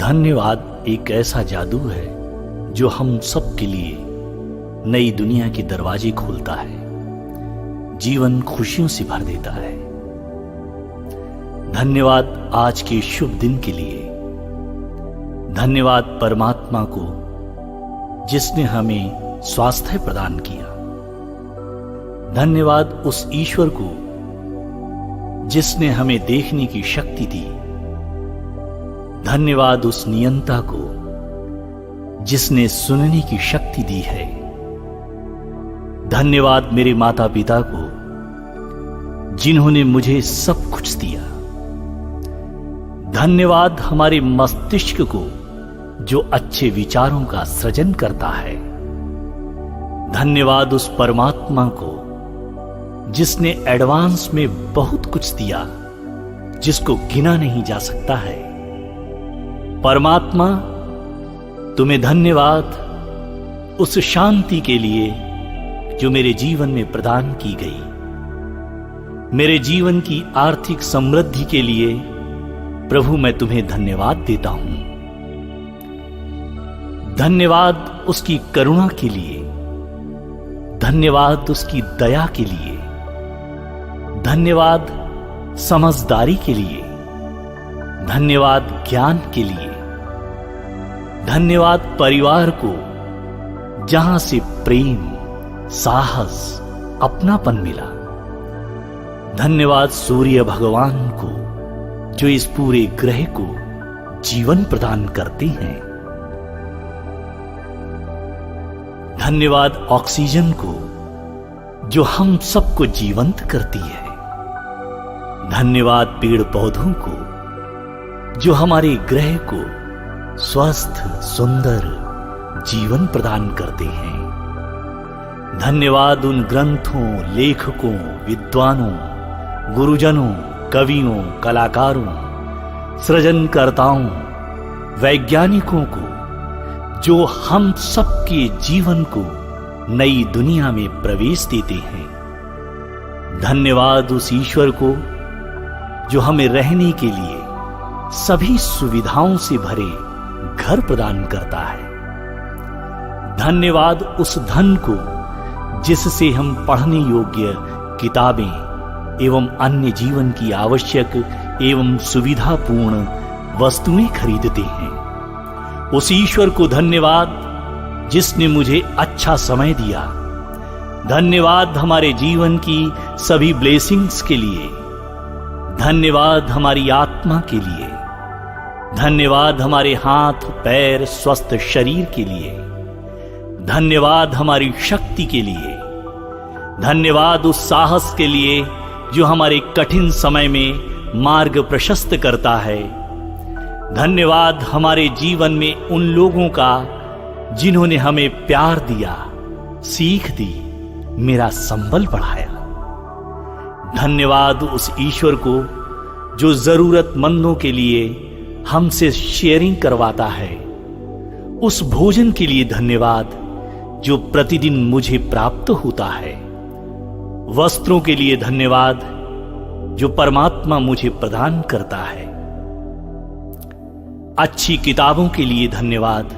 धन्यवाद एक ऐसा जादू है जो हम सब के लिए नई दुनिया के दरवाजे खोलता है, जीवन खुशियों से भर देता है। धन्यवाद आज के शुभ दिन के लिए। धन्यवाद परमात्मा को जिसने हमें स्वास्थ्य प्रदान किया। धन्यवाद उस ईश्वर को जिसने हमें देखने की शक्ति दी। धन्यवाद उस नियंता को जिसने सुनने की शक्ति दी है। धन्यवाद मेरे माता पिता को जिन्होंने मुझे सब कुछ दिया। धन्यवाद हमारे मस्तिष्क को जो अच्छे विचारों का सृजन करता है। धन्यवाद उस परमात्मा को जिसने एडवांस में बहुत कुछ दिया जिसको गिना नहीं जा सकता है। परमात्मा तुम्हें धन्यवाद उस शांति के लिए जो मेरे जीवन में प्रदान की गई। मेरे जीवन की आर्थिक समृद्धि के लिए प्रभु मैं तुम्हें धन्यवाद देता हूं। धन्यवाद उसकी करुणा के लिए। धन्यवाद उसकी दया के लिए। धन्यवाद समझदारी के लिए। धन्यवाद ज्ञान के लिए। धन्यवाद परिवार को जहां से प्रेम, साहस, अपनापन मिला। धन्यवाद सूर्य भगवान को जो इस पूरे ग्रह को जीवन प्रदान करते हैं। धन्यवाद ऑक्सीजन को जो हम सबको जीवंत करती है। धन्यवाद पेड़ पौधों को जो हमारे ग्रह को स्वस्थ, सुंदर जीवन प्रदान करते हैं। धन्यवाद उन ग्रंथों, लेखकों, विद्वानों, गुरुजनों, कवियों, कलाकारों, सृजनकर्ताओं, वैज्ञानिकों को जो हम सबके जीवन को नई दुनिया में प्रवेश देते हैं। धन्यवाद उस ईश्वर को जो हमें रहने के लिए सभी सुविधाओं से भरे घर प्रदान करता है। धन्यवाद उस धन को जिससे हम पढ़ने योग्य किताबें एवं अन्य जीवन की आवश्यक एवं सुविधापूर्ण वस्तुएं खरीदते हैं। उस ईश्वर को धन्यवाद जिसने मुझे अच्छा समय दिया। धन्यवाद हमारे जीवन की सभी ब्लेसिंग्स के लिए। धन्यवाद हमारी आत्मा के लिए। धन्यवाद हमारे हाथ पैर स्वस्थ शरीर के लिए। धन्यवाद हमारी शक्ति के लिए। धन्यवाद उस साहस के लिए जो हमारे कठिन समय में मार्ग प्रशस्त करता है। धन्यवाद हमारे जीवन में उन लोगों का जिन्होंने हमें प्यार दिया, सीख दी, मेरा संबल बढ़ाया। धन्यवाद उस ईश्वर को जो जरूरतमंदों के लिए हमसे शेयरिंग करवाता है। उस भोजन के लिए धन्यवाद जो प्रतिदिन मुझे प्राप्त होता है। वस्त्रों के लिए धन्यवाद जो परमात्मा मुझे प्रदान करता है। अच्छी किताबों के लिए धन्यवाद।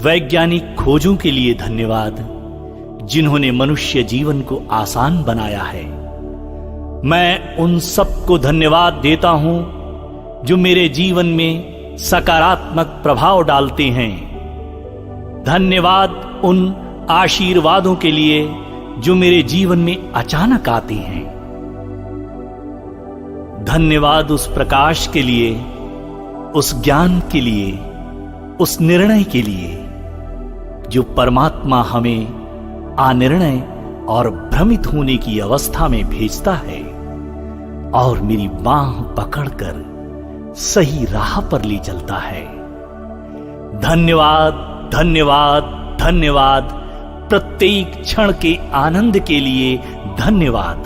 वैज्ञानिक खोजों के लिए धन्यवाद जिन्होंने मनुष्य जीवन को आसान बनाया है। मैं उन सबको धन्यवाद देता हूं जो मेरे जीवन में सकारात्मक प्रभाव डालते हैं। धन्यवाद उन आशीर्वादों के लिए जो मेरे जीवन में अचानक आते हैं। धन्यवाद उस प्रकाश के लिए, उस ज्ञान के लिए, उस निर्णय के लिए जो परमात्मा हमें अनिर्णय और भ्रमित होने की अवस्था में भेजता है और मेरी बांह पकड़कर सही राह पर ले चलता है। धन्यवाद, धन्यवाद, धन्यवाद। प्रत्येक क्षण के आनंद के लिए धन्यवाद।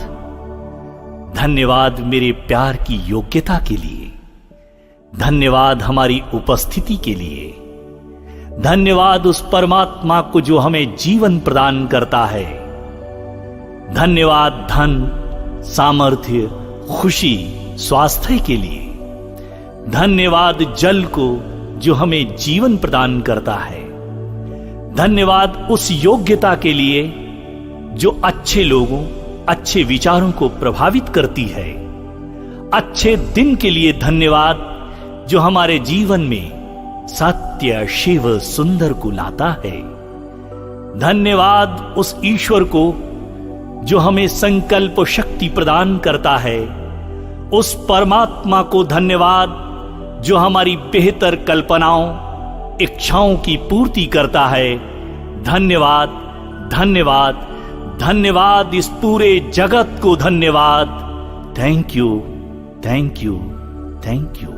धन्यवाद मेरे प्यार की योग्यता के लिए। धन्यवाद हमारी उपस्थिति के लिए। धन्यवाद उस परमात्मा को जो हमें जीवन प्रदान करता है। धन्यवाद धन, सामर्थ्य, खुशी, स्वास्थ्य के लिए। धन्यवाद जल को जो हमें जीवन प्रदान करता है। धन्यवाद उस योग्यता के लिए जो अच्छे लोगों, अच्छे विचारों को प्रभावित करती है। अच्छे दिन के लिए धन्यवाद जो हमारे जीवन में सत्य, शिव, सुंदर को लाता है। धन्यवाद उस ईश्वर को जो हमें संकल्प शक्ति प्रदान करता है। उस परमात्मा को धन्यवाद जो हमारी बेहतर कल्पनाओं, इच्छाओं की पूर्ति करता है। धन्यवाद, धन्यवाद, धन्यवाद इस पूरे जगत को धन्यवाद। Thank you, thank you, thank you.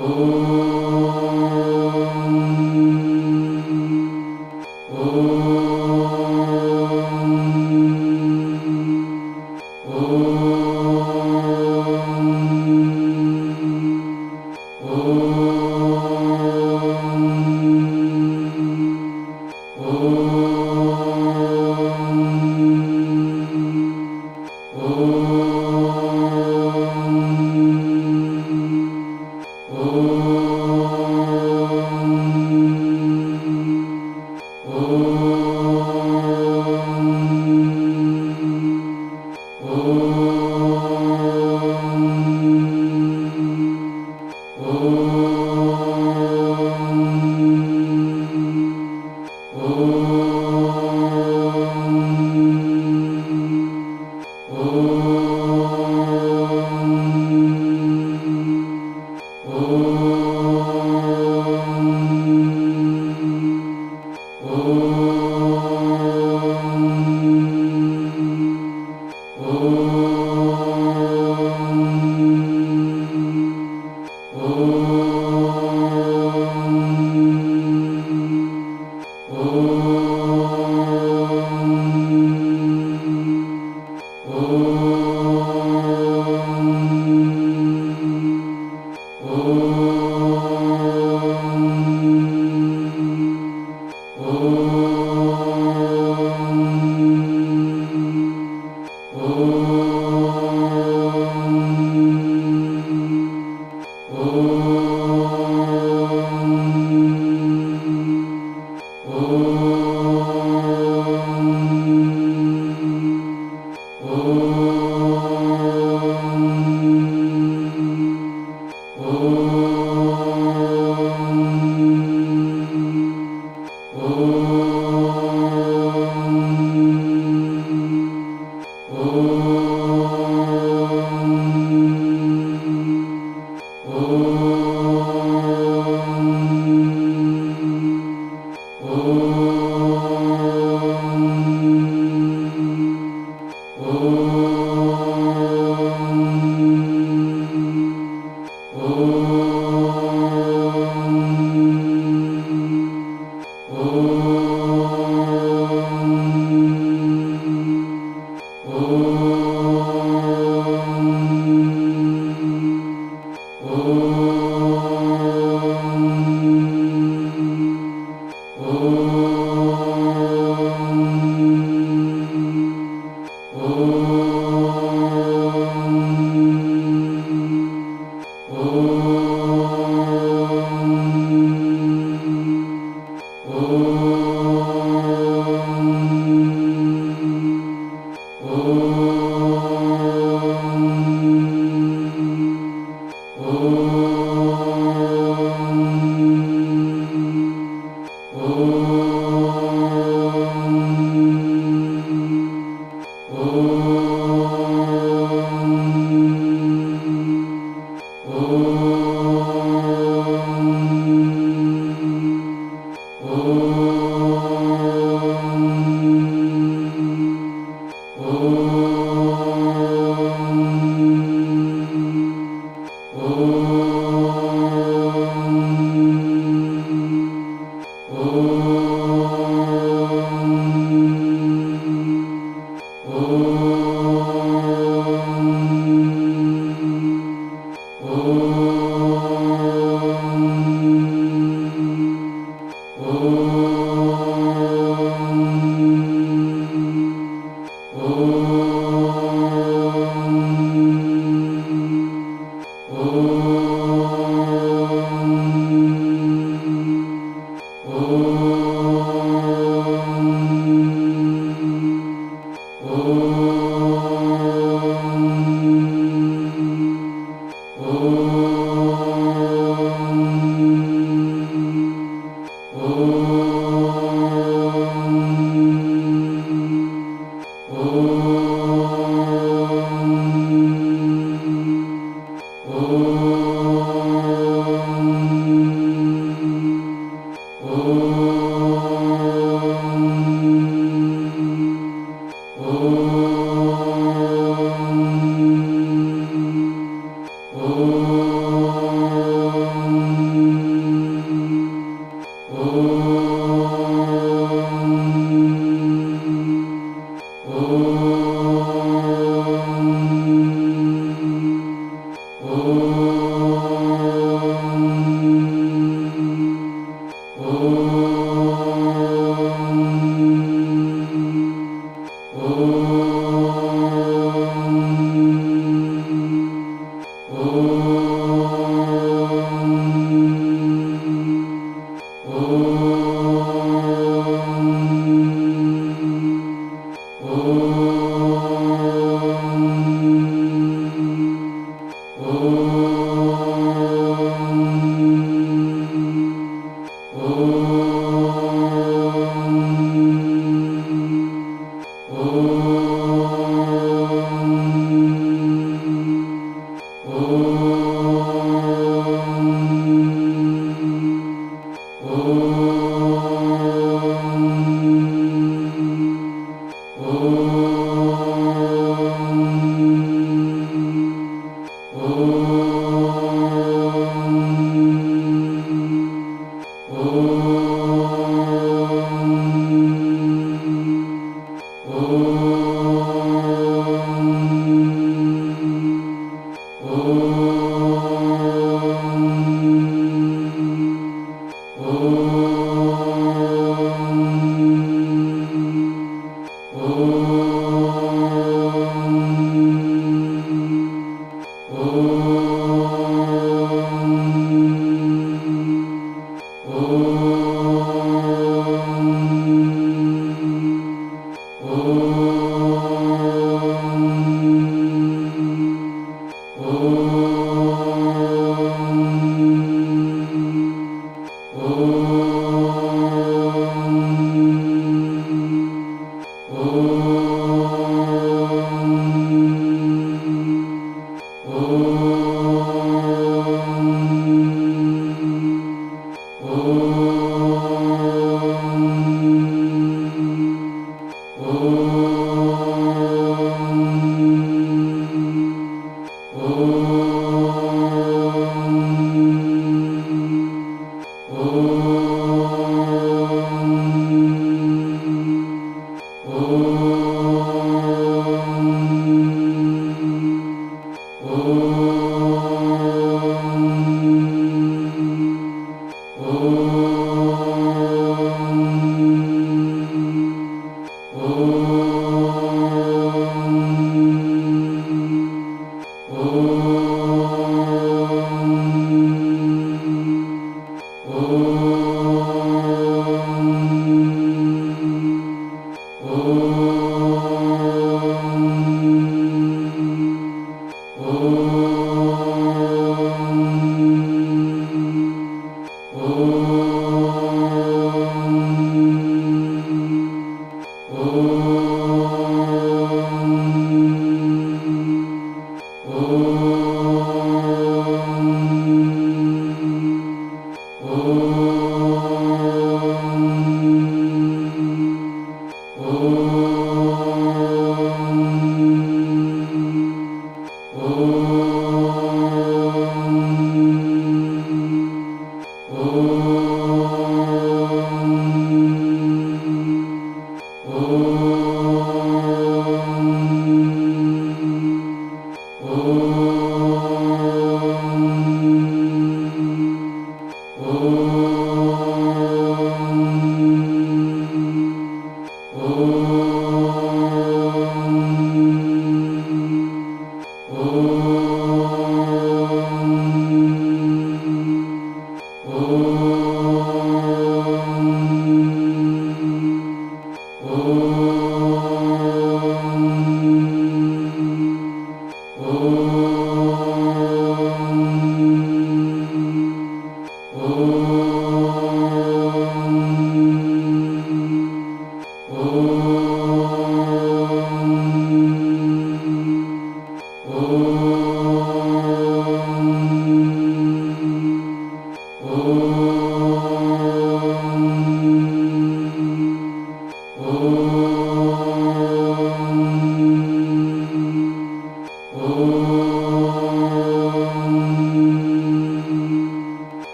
Oh Oh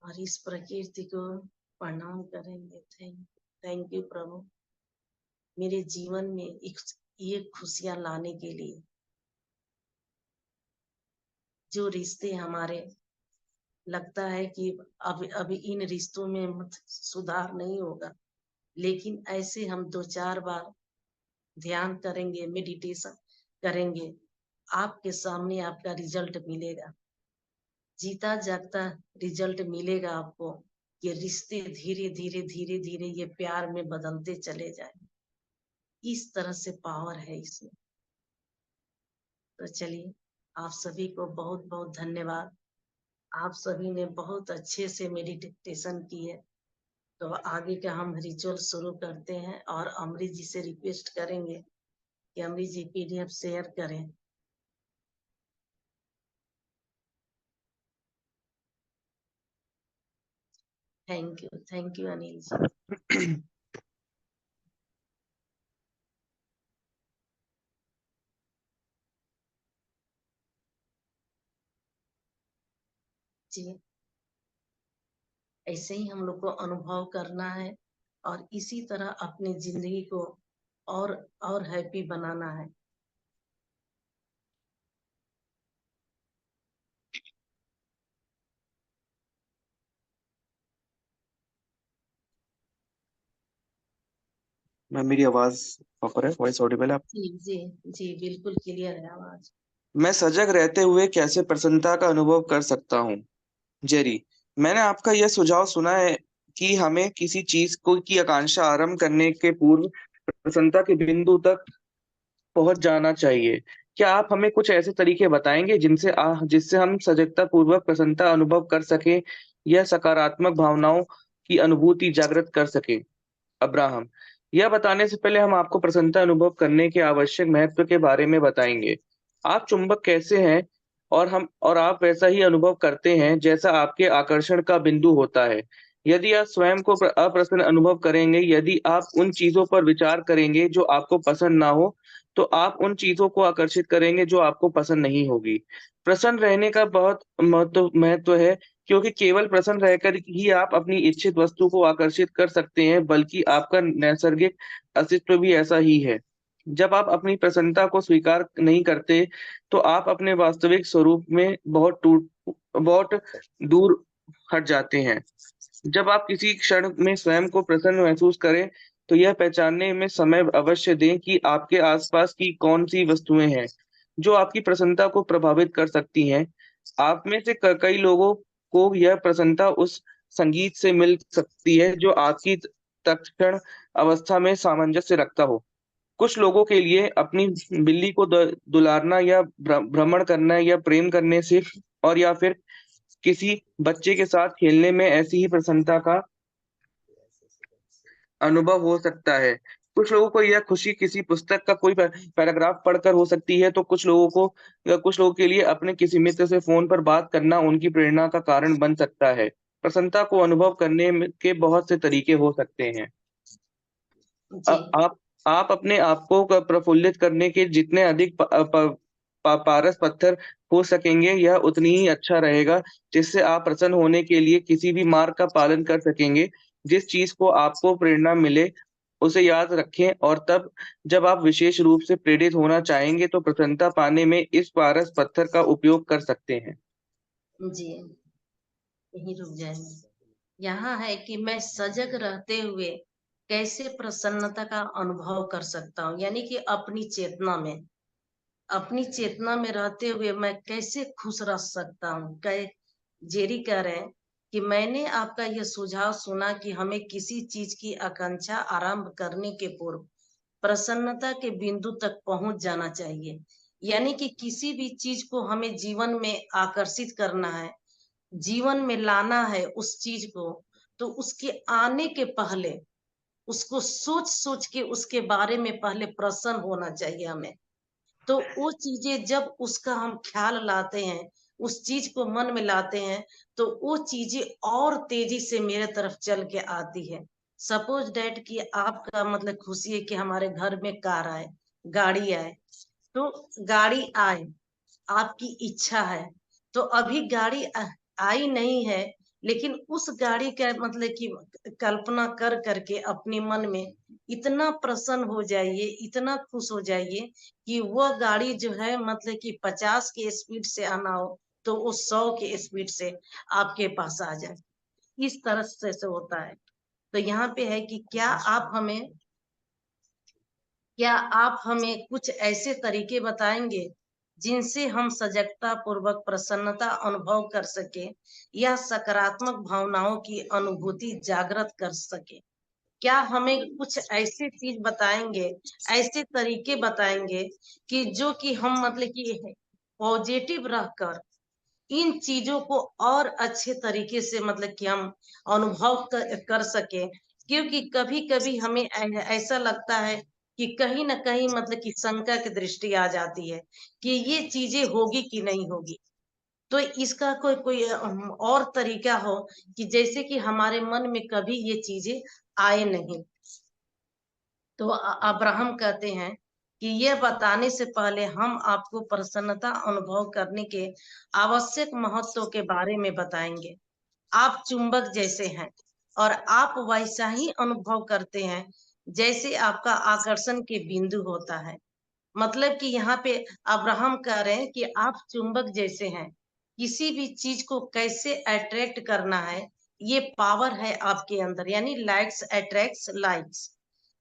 और इस प्रकृति को प्रणाम करेंगे। थैंक यू प्रभु, मेरे जीवन में ये खुशियां लाने के लिए। जो रिश्ते हमारे लगता है कि अभी इन रिश्तों में सुधार नहीं होगा, लेकिन ऐसे हम 2-4 बार ध्यान करेंगे, मेडिटेशन करेंगे, आपके सामने आपका रिजल्ट मिलेगा, जीता जागता रिजल्ट मिलेगा आपको। ये रिश्ते धीरे धीरे धीरे धीरे ये प्यार में बदलते चले जाए। इस तरह से पावर है इसमें। तो चलिए, आप सभी को बहुत बहुत धन्यवाद। आप सभी ने बहुत अच्छे से मेडिटेशन की है। तो आगे का हम रिचुअल शुरू करते हैं और अमृत जी से रिक्वेस्ट करेंगे कि अमृत जी PDF शेयर करें। Thank you Anil ji. जी, ऐसे ही हम लोग को अनुभव करना है और इसी तरह अपनी जिंदगी को और हैप्पी बनाना है। मैम मेरी आवाज प्रॉपर है, वॉइस ऑडिबल है आप? जी जी जी, बिल्कुल क्लियर है आवाज। मैं सजग रहते हुए कैसे प्रसन्नता का अनुभव कर सकता हूँ? जेरी, मैंने आपका यह सुझाव सुना है कि हमें किसी चीज को की आकांक्षा आरंभ करने के पूर्व प्रसन्नता के बिंदु तक पहुंच जाना चाहिए। क्या आप हमें कुछ ऐसे तरीके बताएंगे जिससे हम सजगता पूर्वक प्रसन्नता अनुभव कर सकें या सकारात्मक भावनाओं की अनुभूति जागृत कर सकें? अब्राहम, यह बताने से पहले हम आपको प्रसन्नता अनुभव करने के आवश्यक महत्व के बारे में बताएंगे। आप चुंबक कैसे हैं और आप वैसा ही अनुभव करते हैं जैसा आपके आकर्षण का बिंदु होता है। यदि आप स्वयं को अप्रसन्न अनुभव करेंगे, यदि आप उन चीजों पर विचार करेंगे जो आपको पसंद ना हो, तो आप उन चीजों को आकर्षित करेंगे जो आपको पसंद नहीं होगी। प्रसन्न रहने का बहुत महत्व है, क्योंकि केवल प्रसन्न रहकर ही आप अपनी इच्छित वस्तु को आकर्षित कर सकते हैं, बल्कि आपका नैसर्गिक अस्तित्व भी ऐसा ही है। जब आप अपनी प्रसन्नता को स्वीकार नहीं करते, तो आप अपने वास्तविक स्वरूप में बहुत दूर हट जाते हैं। जब आप किसी क्षण में स्वयं को प्रसन्न महसूस करें, तो यह पहचानने में समय अवश्य दें कि आपके आसपास की कौन सी वस्तुएं हैं जो आपकी प्रसन्नता को प्रभावित कर सकती हैं। आप में से कई लोगों को यह प्रसन्नता उस संगीत से मिल सकती है जो आपकी तत्क्षण अवस्था में सामंजस्य रखता हो। कुछ लोगों के लिए अपनी बिल्ली को दुलारना या भ्रमण करना या प्रेम करने से और या फिर किसी बच्चे के साथ खेलने में ऐसी ही प्रसन्नता का अनुभव हो सकता है। कुछ लोगों को यह खुशी किसी पुस्तक का कोई पैराग्राफ पढ़कर हो सकती है, तो कुछ लोगों के लिए अपने किसी मित्र से फोन पर बात करना उनकी प्रेरणा का कारण बन सकता है। प्रसन्नता को अनुभव करने के बहुत से तरीके हो सकते हैं। जी आप अपने आप को प्रफुल्लित करने के जितने अधिक पारस पत्थर हो सकेंगे, यह उतनी ही अच्छा रहेगा, जिससे आप प्रसन्न होने के लिए किसी भी मार्ग का पालन कर सकेंगे। जिस चीज को आपको प्रेरणा मिले, उसे याद रखें, और तब जब आप विशेष रूप से प्रेरित होना चाहेंगे, तो प्रसन्नता पाने में इस पारस पत्थर का उपयोग कर सकते हैं। जी, यहीं रुक जाएंगे। यहाँ है कि मैं सजग रहते हुए कैसे प्रसन्नता का अनुभव कर सकता हूँ, यानी कि अपनी चेतना में रहते हुए मैं कैसे खुश रह सकता हूँ। जेरी कह रहे हैं कि मैंने आपका यह सुझाव सुना कि हमें किसी चीज की आकांक्षा आरंभ करने के पूर्व प्रसन्नता के बिंदु तक पहुंच जाना चाहिए। यानी कि किसी भी चीज को हमें जीवन में आकर्षित करना है, जीवन में लाना है उस चीज को, तो उसके आने के पहले उसको सोच सोच के उसके बारे में पहले प्रसन्न होना चाहिए हमें। तो वो चीजें जब उसका हम ख्याल लाते हैं, उस चीज को मन में लाते हैं, तो वो चीजें और तेजी से मेरे तरफ चल के आती है। सपोज डैट कि आपका मतलब खुशी है कि हमारे घर में कार आए, गाड़ी आए, तो गाड़ी आए, आपकी इच्छा है, तो अभी गाड़ी आई नहीं है, लेकिन उस गाड़ी का मतलब कि कल्पना कर करके अपने मन में इतना प्रसन्न हो जाइए, इतना खुश हो जाइए कि वह गाड़ी जो है मतलब कि 50 के स्पीड से आना हो, तो वो 100 के स्पीड से आपके पास आ जाए। इस तरह से होता है। तो यहाँ पे है कि क्या आप हमें कुछ ऐसे तरीके बताएंगे जिनसे हम सजगता पूर्वक प्रसन्नता अनुभव कर सके या सकारात्मक भावनाओं की अनुभूति जागृत कर सके। क्या हमें कुछ ऐसी चीज बताएंगे, ऐसे तरीके बताएंगे कि जो कि हम मतलब कि पॉजिटिव रहकर इन चीजों को और अच्छे तरीके से मतलब कि हम अनुभव कर सके। क्योंकि कभी कभी हमें ऐसा लगता है कि कहीं ना कहीं मतलब कि शंका की दृष्टि आ जाती है कि ये चीजें होगी कि नहीं होगी। तो इसका कोई कोई और तरीका हो कि जैसे कि हमारे मन में कभी ये चीजें आए नहीं। तो अब्राहम कहते हैं कि यह बताने से पहले हम आपको प्रसन्नता अनुभव करने के आवश्यक महत्व के बारे में बताएंगे। आप चुंबक जैसे हैं और आप वैसा ही अनुभव करते हैं जैसे आपका आकर्षण के बिंदु होता है। मतलब कि यहाँ पे अब्राहम कह रहे हैं कि आप चुंबक जैसे हैं, किसी भी चीज को कैसे अट्रैक्ट करना है, ये पावर है आपके अंदर, यानी लाइक्स अट्रैक्ट्स लाइक्स।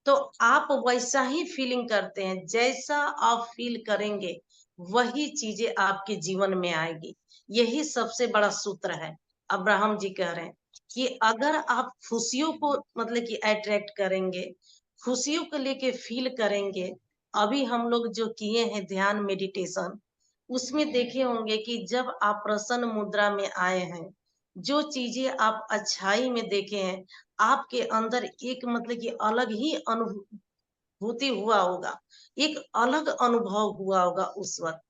तो आप वैसा ही फीलिंग करते हैं, जैसा आप फील करेंगे वही चीजें आपके जीवन में आएगी। यही सबसे बड़ा सूत्र है। अब्राहम जी कह रहे हैं कि अगर आप खुशियों को मतलब कि अट्रैक्ट करेंगे, खुशियों को लेके फील करेंगे। अभी हम लोग जो किए हैं ध्यान मेडिटेशन, उसमें देखे होंगे कि जब आप प्रसन्न मुद्रा में आए हैं, जो चीजें आप अच्छाई में देखे हैं, आपके अंदर एक मतलब कि अलग ही अनुभूति हुआ होगा, एक अलग अनुभव हुआ होगा उस वक्त।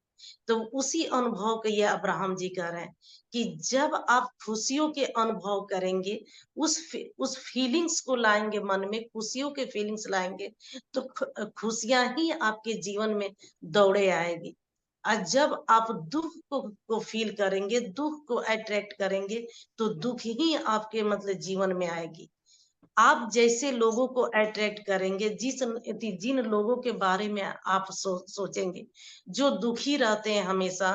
तो उसी अनुभव को ये अब्राहम जी कह रहे हैं कि जब आप खुशियों के अनुभव करेंगे, उस फीलिंग्स को लाएंगे मन में, खुशियों के फीलिंग्स लाएंगे, तो खुशियां ही आपके जीवन में दौड़े आएगी। और जब आप दुख को फील करेंगे, दुख को अट्रैक्ट करेंगे, तो दुख ही आपके मतलब जीवन में आएगी। आप जैसे लोगों को अट्रैक्ट करेंगे, जिन लोगों के बारे में आप सोचेंगे, जो दुखी रहते हैं हमेशा,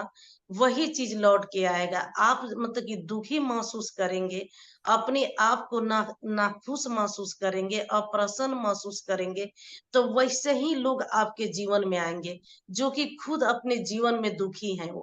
वही चीज लौट के आएगा। आप मतलब कि दुखी महसूस करेंगे, अपने आप को नाखुश महसूस करेंगे, अप्रसन्न महसूस करेंगे, तो वैसे ही लोग आपके जीवन में आएंगे जो कि खुद अपने जीवन में दुखी हैं।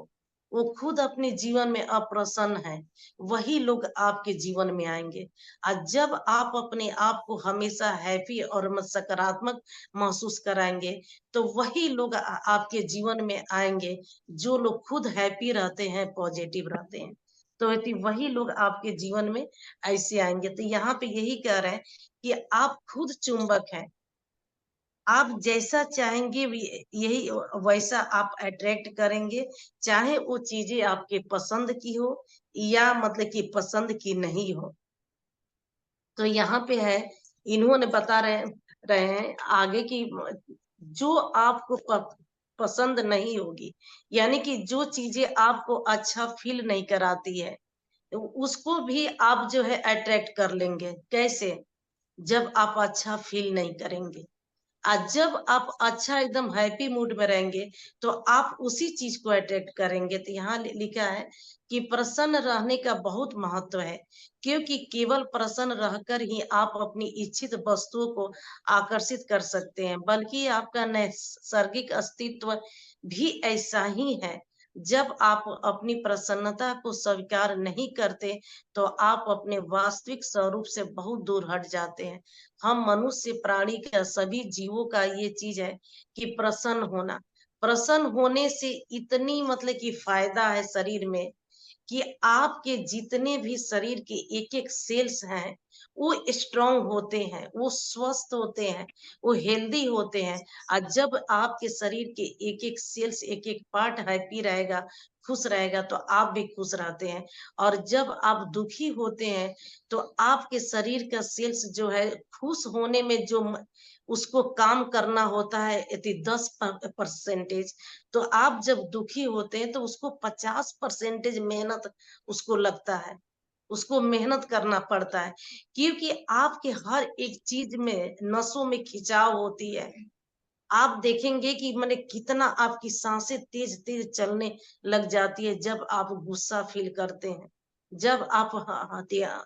वो खुद अपने जीवन में अप्रसन्न है, वही लोग आपके जीवन में आएंगे। और जब आप अपने आप को हमेशा हैप्पी और सकारात्मक महसूस कराएंगे, तो वही लोग आपके जीवन में आएंगे जो लोग खुद हैप्पी रहते हैं, पॉजिटिव रहते हैं। तो वही लोग आपके जीवन में ऐसे आएंगे। तो यहाँ पे यही कह रहे हैं कि आप खुद चुंबक हैं, आप जैसा चाहेंगे यही वैसा आप अट्रैक्ट करेंगे, चाहे वो चीजें आपके पसंद की हो या मतलब कि पसंद की नहीं हो। तो यहाँ पे है, इन्होंने बता रहे हैं आगे की जो आपको पसंद नहीं होगी, यानी कि जो चीजें आपको अच्छा फील नहीं कराती है, तो उसको भी आप जो है अट्रैक्ट कर लेंगे। कैसे? जब आप अच्छा फील नहीं करेंगे। आज जब आप अच्छा एकदम हैप्पी मूड में रहेंगे, तो आप उसी चीज को अट्रैक्ट करेंगे। तो यहाँ लिखा है कि प्रसन्न रहने का बहुत महत्व है, क्योंकि केवल प्रसन्न रहकर ही आप अपनी इच्छित वस्तुओं को आकर्षित कर सकते हैं, बल्कि आपका नैसर्गिक अस्तित्व भी ऐसा ही है। जब आप अपनी प्रसन्नता को स्वीकार नहीं करते, तो आप अपने वास्तविक स्वरूप से बहुत दूर हट जाते हैं। हम मनुष्य प्राणी का सभी जीवों का ये चीज है कि प्रसन्न होने से इतनी मतलब कि फायदा है शरीर में, कि आपके जितने भी शरीर के एक एक सेल्स हैं, वो स्ट्रांग होते हैं, वो स्वस्थ होते हैं, वो हेल्दी होते हैं। और जब आपके शरीर के एक एक सेल्स, एक एक पार्ट हैप्पी रहेगा, खुश रहेगा, तो आप भी खुश रहते हैं। और जब आप दुखी होते हैं, तो आपके शरीर का सेल्स जो है, खुश होने में जो उसको काम करना होता है यदि 10%, तो आप जब दुखी होते हैं तो उसको 50% मेहनत उसको लगता है, उसको मेहनत करना पड़ता है, क्योंकि आपके हर एक चीज में नसों में खिंचाव होती है। आप देखेंगे कि मैंने कितना आपकी सांसें तेज तेज चलने लग जाती है जब आप गुस्सा फील करते हैं, जब आप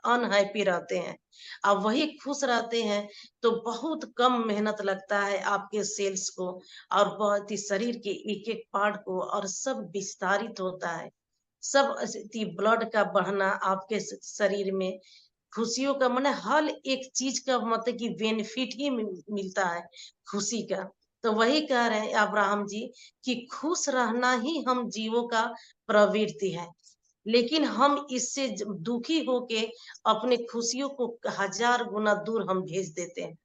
अनहैप्पी रहते हैं। आप वही खुश रहते हैं, तो बहुत कम मेहनत लगता है आपके सेल्स को, और बहुत ही शरीर के एक एक पार्ट को, और सब विस्तारित होता है। सब ब्लड का बढ़ना आपके शरीर में, खुशियों का माने हर एक चीज का मतलब कि बेनिफिट ही मिलता है खुशी का। तो वही कह रहे हैं अब्राहम जी कि खुश रहना ही हम जीवों का प्रवृत्ति है, लेकिन हम इससे दुखी होके अपने खुशियों को 1000 गुना दूर हम भेज देते हैं,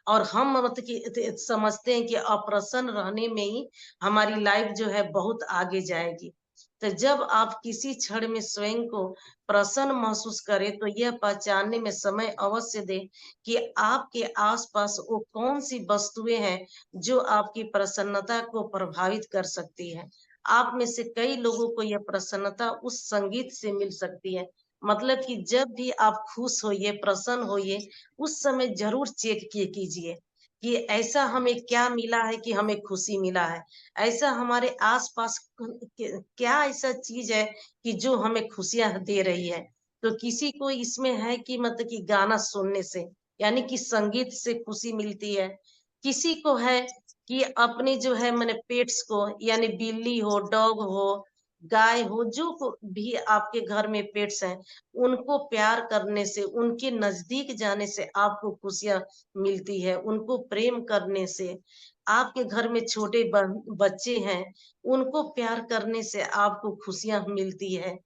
और हम मतलब कि समझते हैं कि अप्रसन्न रहने में ही हमारी लाइफ जो है बहुत आगे जाएगी। तो जब आप किसी क्षण में स्वयं को प्रसन्न महसूस करें, तो यह पहचानने में समय अवश्य दें कि आपके आसपास वो कौन सी वस्तुएं हैं जो आपकी प्रसन्नता को प्रभावित कर सकती है। आप में से कई लोगों को यह प्रसन्नता उस संगीत से मिल सकती है। मतलब कि जब भी आप खुश होइए, प्रसन्न होइए, उस समय जरूर चेक किए कीजिए कि ऐसा हमें क्या मिला है कि हमें खुशी मिला है। ऐसा हमारे आसपास क्या ऐसा चीज है कि जो हमें खुशियां दे रही है। तो किसी को इसमें है कि मतलब कि गाना सुनने से, यानी कि संगीत से खुशी मिलती है। किसी को है कि अपने जो है मैंने पेट्स को, यानी बिल्ली हो, डॉग हो, गाय हो, जो भी आपके घर में पेट्स हैं, उनको प्यार करने से, उनके नजदीक जाने से आपको खुशियां मिलती है। उनको प्रेम करने से, आपके घर में छोटे बच्चे हैं, उनको प्यार करने से आपको खुशियां मिलती है।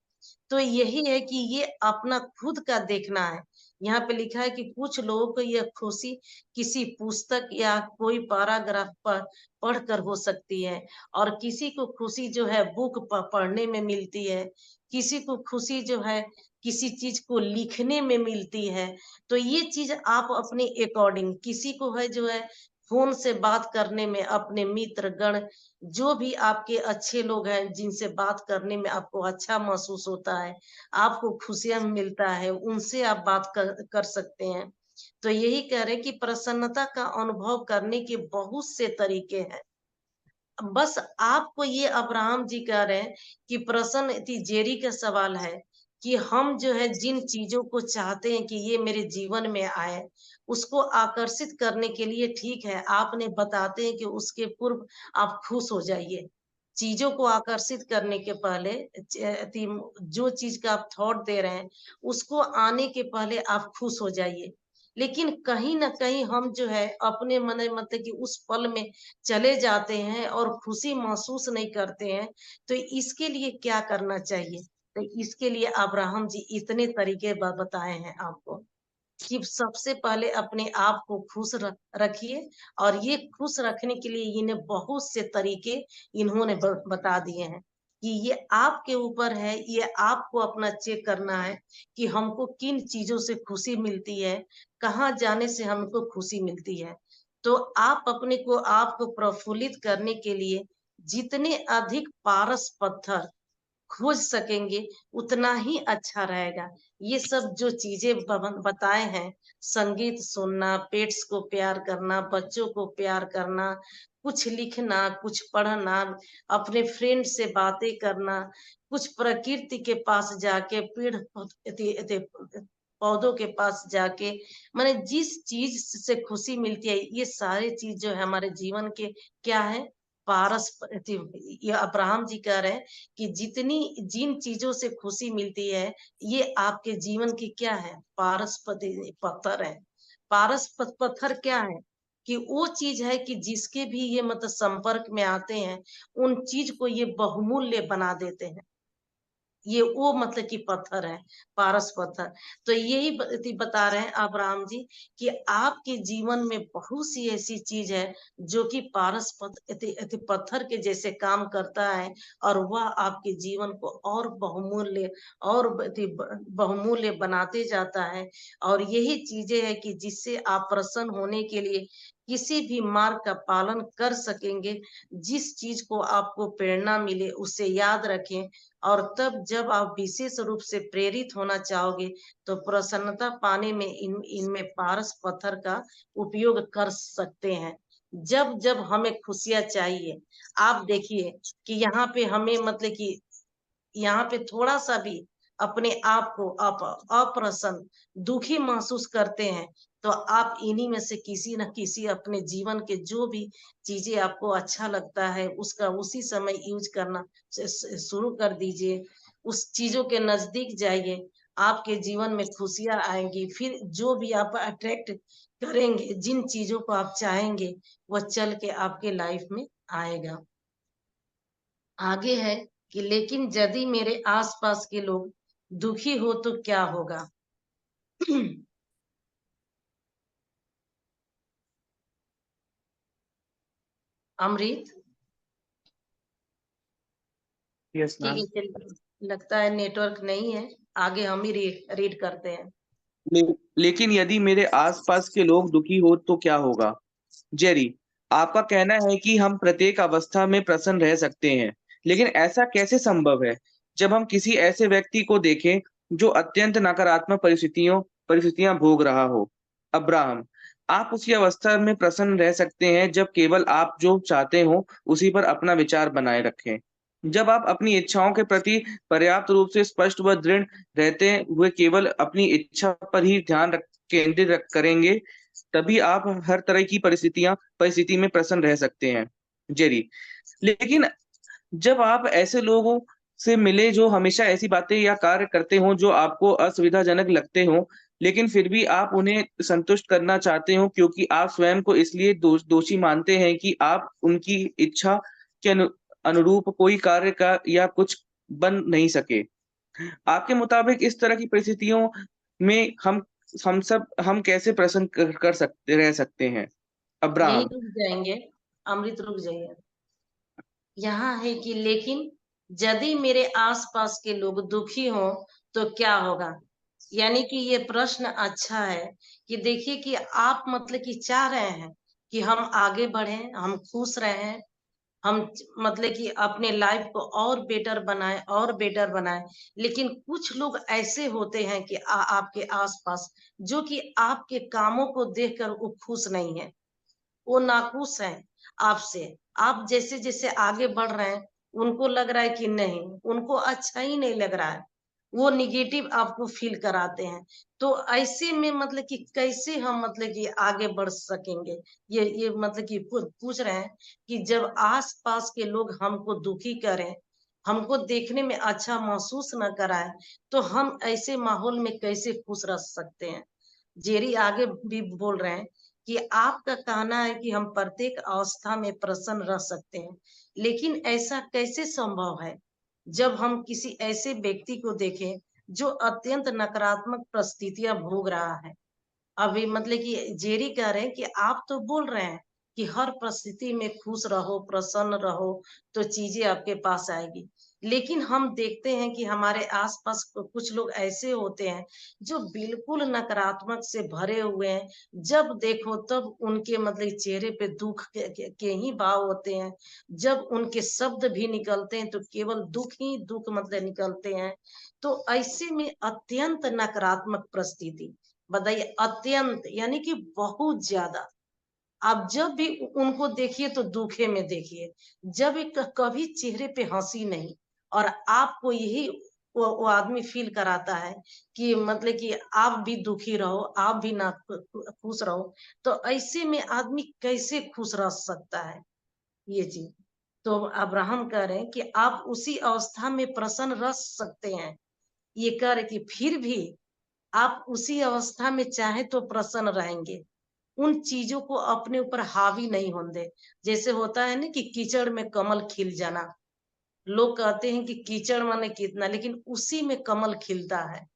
तो यही है कि ये अपना खुद का देखना है। यहाँ पे लिखा है कि कुछ लोगों को यह खुशी किसी पुस्तक या कोई पैराग्राफ पर पढ़कर हो सकती है, और किसी को खुशी जो है बुक पढ़ने में मिलती है, किसी को खुशी जो है किसी चीज को लिखने में मिलती है। तो ये चीज आप अपने अकॉर्डिंग, किसी को है जो है फोन से बात करने में, अपने मित्र गण, जो भी आपके अच्छे लोग हैं जिनसे बात करने में आपको अच्छा महसूस होता है, आपको खुशियां मिलता है, उनसे आप बात कर सकते हैं। तो यही कह रहे हैं कि प्रसन्नता का अनुभव करने के बहुत से तरीके हैं। बस आपको ये अब्राहम जी कह रहे हैं कि प्रसन्न जेरी का सवाल है कि हम जो है जिन चीजों को चाहते हैं कि ये मेरे जीवन में आए, उसको आकर्षित करने के लिए ठीक है आपने बताते हैं कि उसके पूर्व आप खुश हो जाइए। चीजों को आकर्षित करने के पहले जो चीज का आप थॉट दे रहे हैं, उसको आने के पहले आप खुश हो जाइए। लेकिन कहीं ना कहीं हम जो है अपने मन मतलब कि उस पल में चले जाते हैं और खुशी महसूस नहीं करते हैं। तो इसके लिए क्या करना चाहिए? तो इसके लिए अब्राहम जी इतने तरीके बताए हैं आपको। कि सबसे पहले अपने आप को खुश रखिए, और ये खुश रखने के लिए इन्हें बहुत से तरीके इन्होंने बता दिए हैं कि ये आपके ऊपर है, ये आपको अपना चेक करना है कि हमको किन चीजों से खुशी मिलती है, कहाँ जाने से हमको खुशी मिलती है। तो आप अपने को आपको प्रफुल्लित करने के लिए जितने अधिक पारस पत्थर खोज सकेंगे उतना ही अच्छा रहेगा। ये सब जो चीजें बताए हैं, संगीत सुनना, पेट्स को प्यार करना, बच्चों को प्यार करना, कुछ लिखना, कुछ पढ़ना, अपने फ्रेंड से बातें करना, कुछ प्रकृति के पास जाके पौधों के पास जाके, माने जिस चीज से खुशी मिलती है, ये सारे चीज जो है हमारे जीवन के क्या है, पारस। ये अब्राहम जी कह रहे हैं कि जिन चीजों से खुशी मिलती है, ये आपके जीवन की क्या है, पारस पत्थर है। पारस पत्थर क्या है कि वो चीज है कि जिसके भी ये मतलब संपर्क में आते हैं, उन चीज को ये बहुमूल्य बना देते हैं। ये वो मतलब कि पत्थर है, पारस पत्थर। तो यही बता रहे हैं अब्राहम जी कि आपके जीवन में बहुत सी ऐसी चीज है जो कि पारस पत्थर के जैसे काम करता है, और वह आपके जीवन को और बहुमूल्य और बहुमूल्य बनाते जाता है। और यही चीजें है कि जिससे आप प्रसन्न होने के लिए किसी भी मार्ग का पालन कर सकेंगे। जिस चीज को आपको प्रेरणा मिले उसे याद रखें, और तब जब आप विशेष रूप से प्रेरित होना चाहोगे तो प्रसन्नता पाने में इनमें पारस पत्थर का उपयोग कर सकते हैं। जब जब हमें खुशियां चाहिए, आप देखिए कि यहाँ पे हमें मतलब कि यहाँ पे थोड़ा सा भी अपने आप को अप्रसन्न, दुखी महसूस करते हैं, तो आप इन्हीं में से किसी न किसी अपने जीवन के जो भी चीजें आपको अच्छा लगता है उसका उसी समय यूज करना शुरू कर दीजिए। उस चीजों के नजदीक जाइए, आपके जीवन में खुशियां आएंगी। फिर जो भी आप अट्रैक्ट करेंगे, जिन चीजों को आप चाहेंगे, वह चल के आपके लाइफ में आएगा। आगे है कि लेकिन यदि मेरे आसपास के लोग दुखी हो तो क्या होगा। अमृत, यस ठीक मैम। है, चलिए, लगता है नेटवर्क नहीं है, आगे हम ही रीड करते हैं। लेकिन यदि मेरे आसपास के लोग दुखी हो तो क्या होगा। जेरी, आपका कहना है कि हम प्रत्येक अवस्था में प्रसन्न रह सकते हैं, लेकिन ऐसा कैसे संभव है जब हम किसी ऐसे व्यक्ति को देखें जो अत्यंत नकारात्मक परिस्थितियां भोग रहा हो। अब्राहम, आप उसी अवस्था में प्रसन्न रह सकते हैं जब केवल आप जो चाहते हो उसी पर अपना विचार बनाए रखें। जब आप अपनी इच्छाओं के प्रति पर्याप्त रूप से स्पष्ट व दृढ़ रहते हुए केवल अपनी इच्छा पर ही केंद्रित करेंगे, तभी आप हर तरह की परिस्थिति में प्रसन्न रह सकते हैं। जेरी, लेकिन जब आप ऐसे लोगों से मिले जो हमेशा ऐसी बातें या कार्य करते हों जो आपको असुविधाजनक लगते हों, लेकिन फिर भी आप उन्हें संतुष्ट करना चाहते हो क्योंकि आप स्वयं को इसलिए दोषी मानते हैं कि आप उनकी इच्छा के अनुरूप कोई कार्य का या कुछ बन नहीं सके। आपके मुताबिक इस तरह की परिस्थितियों में हम कैसे प्रसन्न रह सकते हैं। यही अब्राहम। रुक जाएंगे, अमृत रुक जाइए। यहाँ है कि लेकिन यदि मेरे आसपास के लोग दुखी हों तो क्या होगा। यानी कि ये प्रश्न अच्छा है कि देखिए कि आप मतलब कि चाह रहे हैं कि हम आगे बढ़ें, हम खुश रहें, हम मतलब कि अपने लाइफ को और बेटर बनाएं और बेटर बनाएं। लेकिन कुछ लोग ऐसे होते हैं कि आपके आसपास जो कि आपके कामों को देखकर वो खुश नहीं है, वो नाखुश हैं आपसे। आप जैसे जैसे आगे बढ़ रहे हैं, उनको लग रहा है कि नहीं, उनको अच्छा ही नहीं लग रहा है, वो निगेटिव आपको फील कराते हैं। तो ऐसे में मतलब कि कैसे हम मतलब कि आगे बढ़ सकेंगे। ये मतलब कि पूछ रहे हैं कि जब आस पास के लोग हमको दुखी करें, हमको देखने में अच्छा महसूस न कराए, तो हम ऐसे माहौल में कैसे खुश रह सकते हैं। जेरी आगे भी बोल रहे हैं कि आपका कहना है कि हम प्रत्येक अवस्था में प्रसन्न रह सकते हैं, लेकिन ऐसा कैसे संभव है जब हम किसी ऐसे व्यक्ति को देखें जो अत्यंत नकारात्मक परिस्थितियां भोग रहा है। अभी मतलब कि जेरी कह रहे हैं कि आप तो बोल रहे हैं कि हर परिस्थिति में खुश रहो, प्रसन्न रहो, तो चीजें आपके पास आएगी। लेकिन हम देखते हैं कि हमारे आसपास कुछ लोग ऐसे होते हैं जो बिल्कुल नकारात्मक से भरे हुए हैं। जब देखो तब उनके मतलब चेहरे पे दुख के ही भाव होते हैं। जब उनके शब्द भी निकलते हैं तो केवल दुख ही दुख मतलब निकलते हैं। तो ऐसे में अत्यंत नकारात्मक परिस्थिति, बताइए, अत्यंत यानी कि बहुत ज्यादा। आप जब भी उनको देखिए तो दुखे में देखिए, जब एक कभी चेहरे पे हंसी नहीं। और आपको यही वो आदमी फील कराता है कि मतलब कि आप भी दुखी रहो, आप भी ना खुश रहो। तो ऐसे में आदमी कैसे खुश रह सकता है, ये चीज। तो अब्राहम कह रहे हैं कि आप उसी अवस्था में प्रसन्न रह सकते हैं। ये कह रहे कि फिर भी आप उसी अवस्था में चाहे तो प्रसन्न रहेंगे। उन चीजों को अपने ऊपर हावी नहीं होने। जैसे होता है ना कि कीचड़ में कमल खिल जाना। लोग कहते हैं कि कीचड़ माने कितना, लेकिन उसी में कमल खिलता है।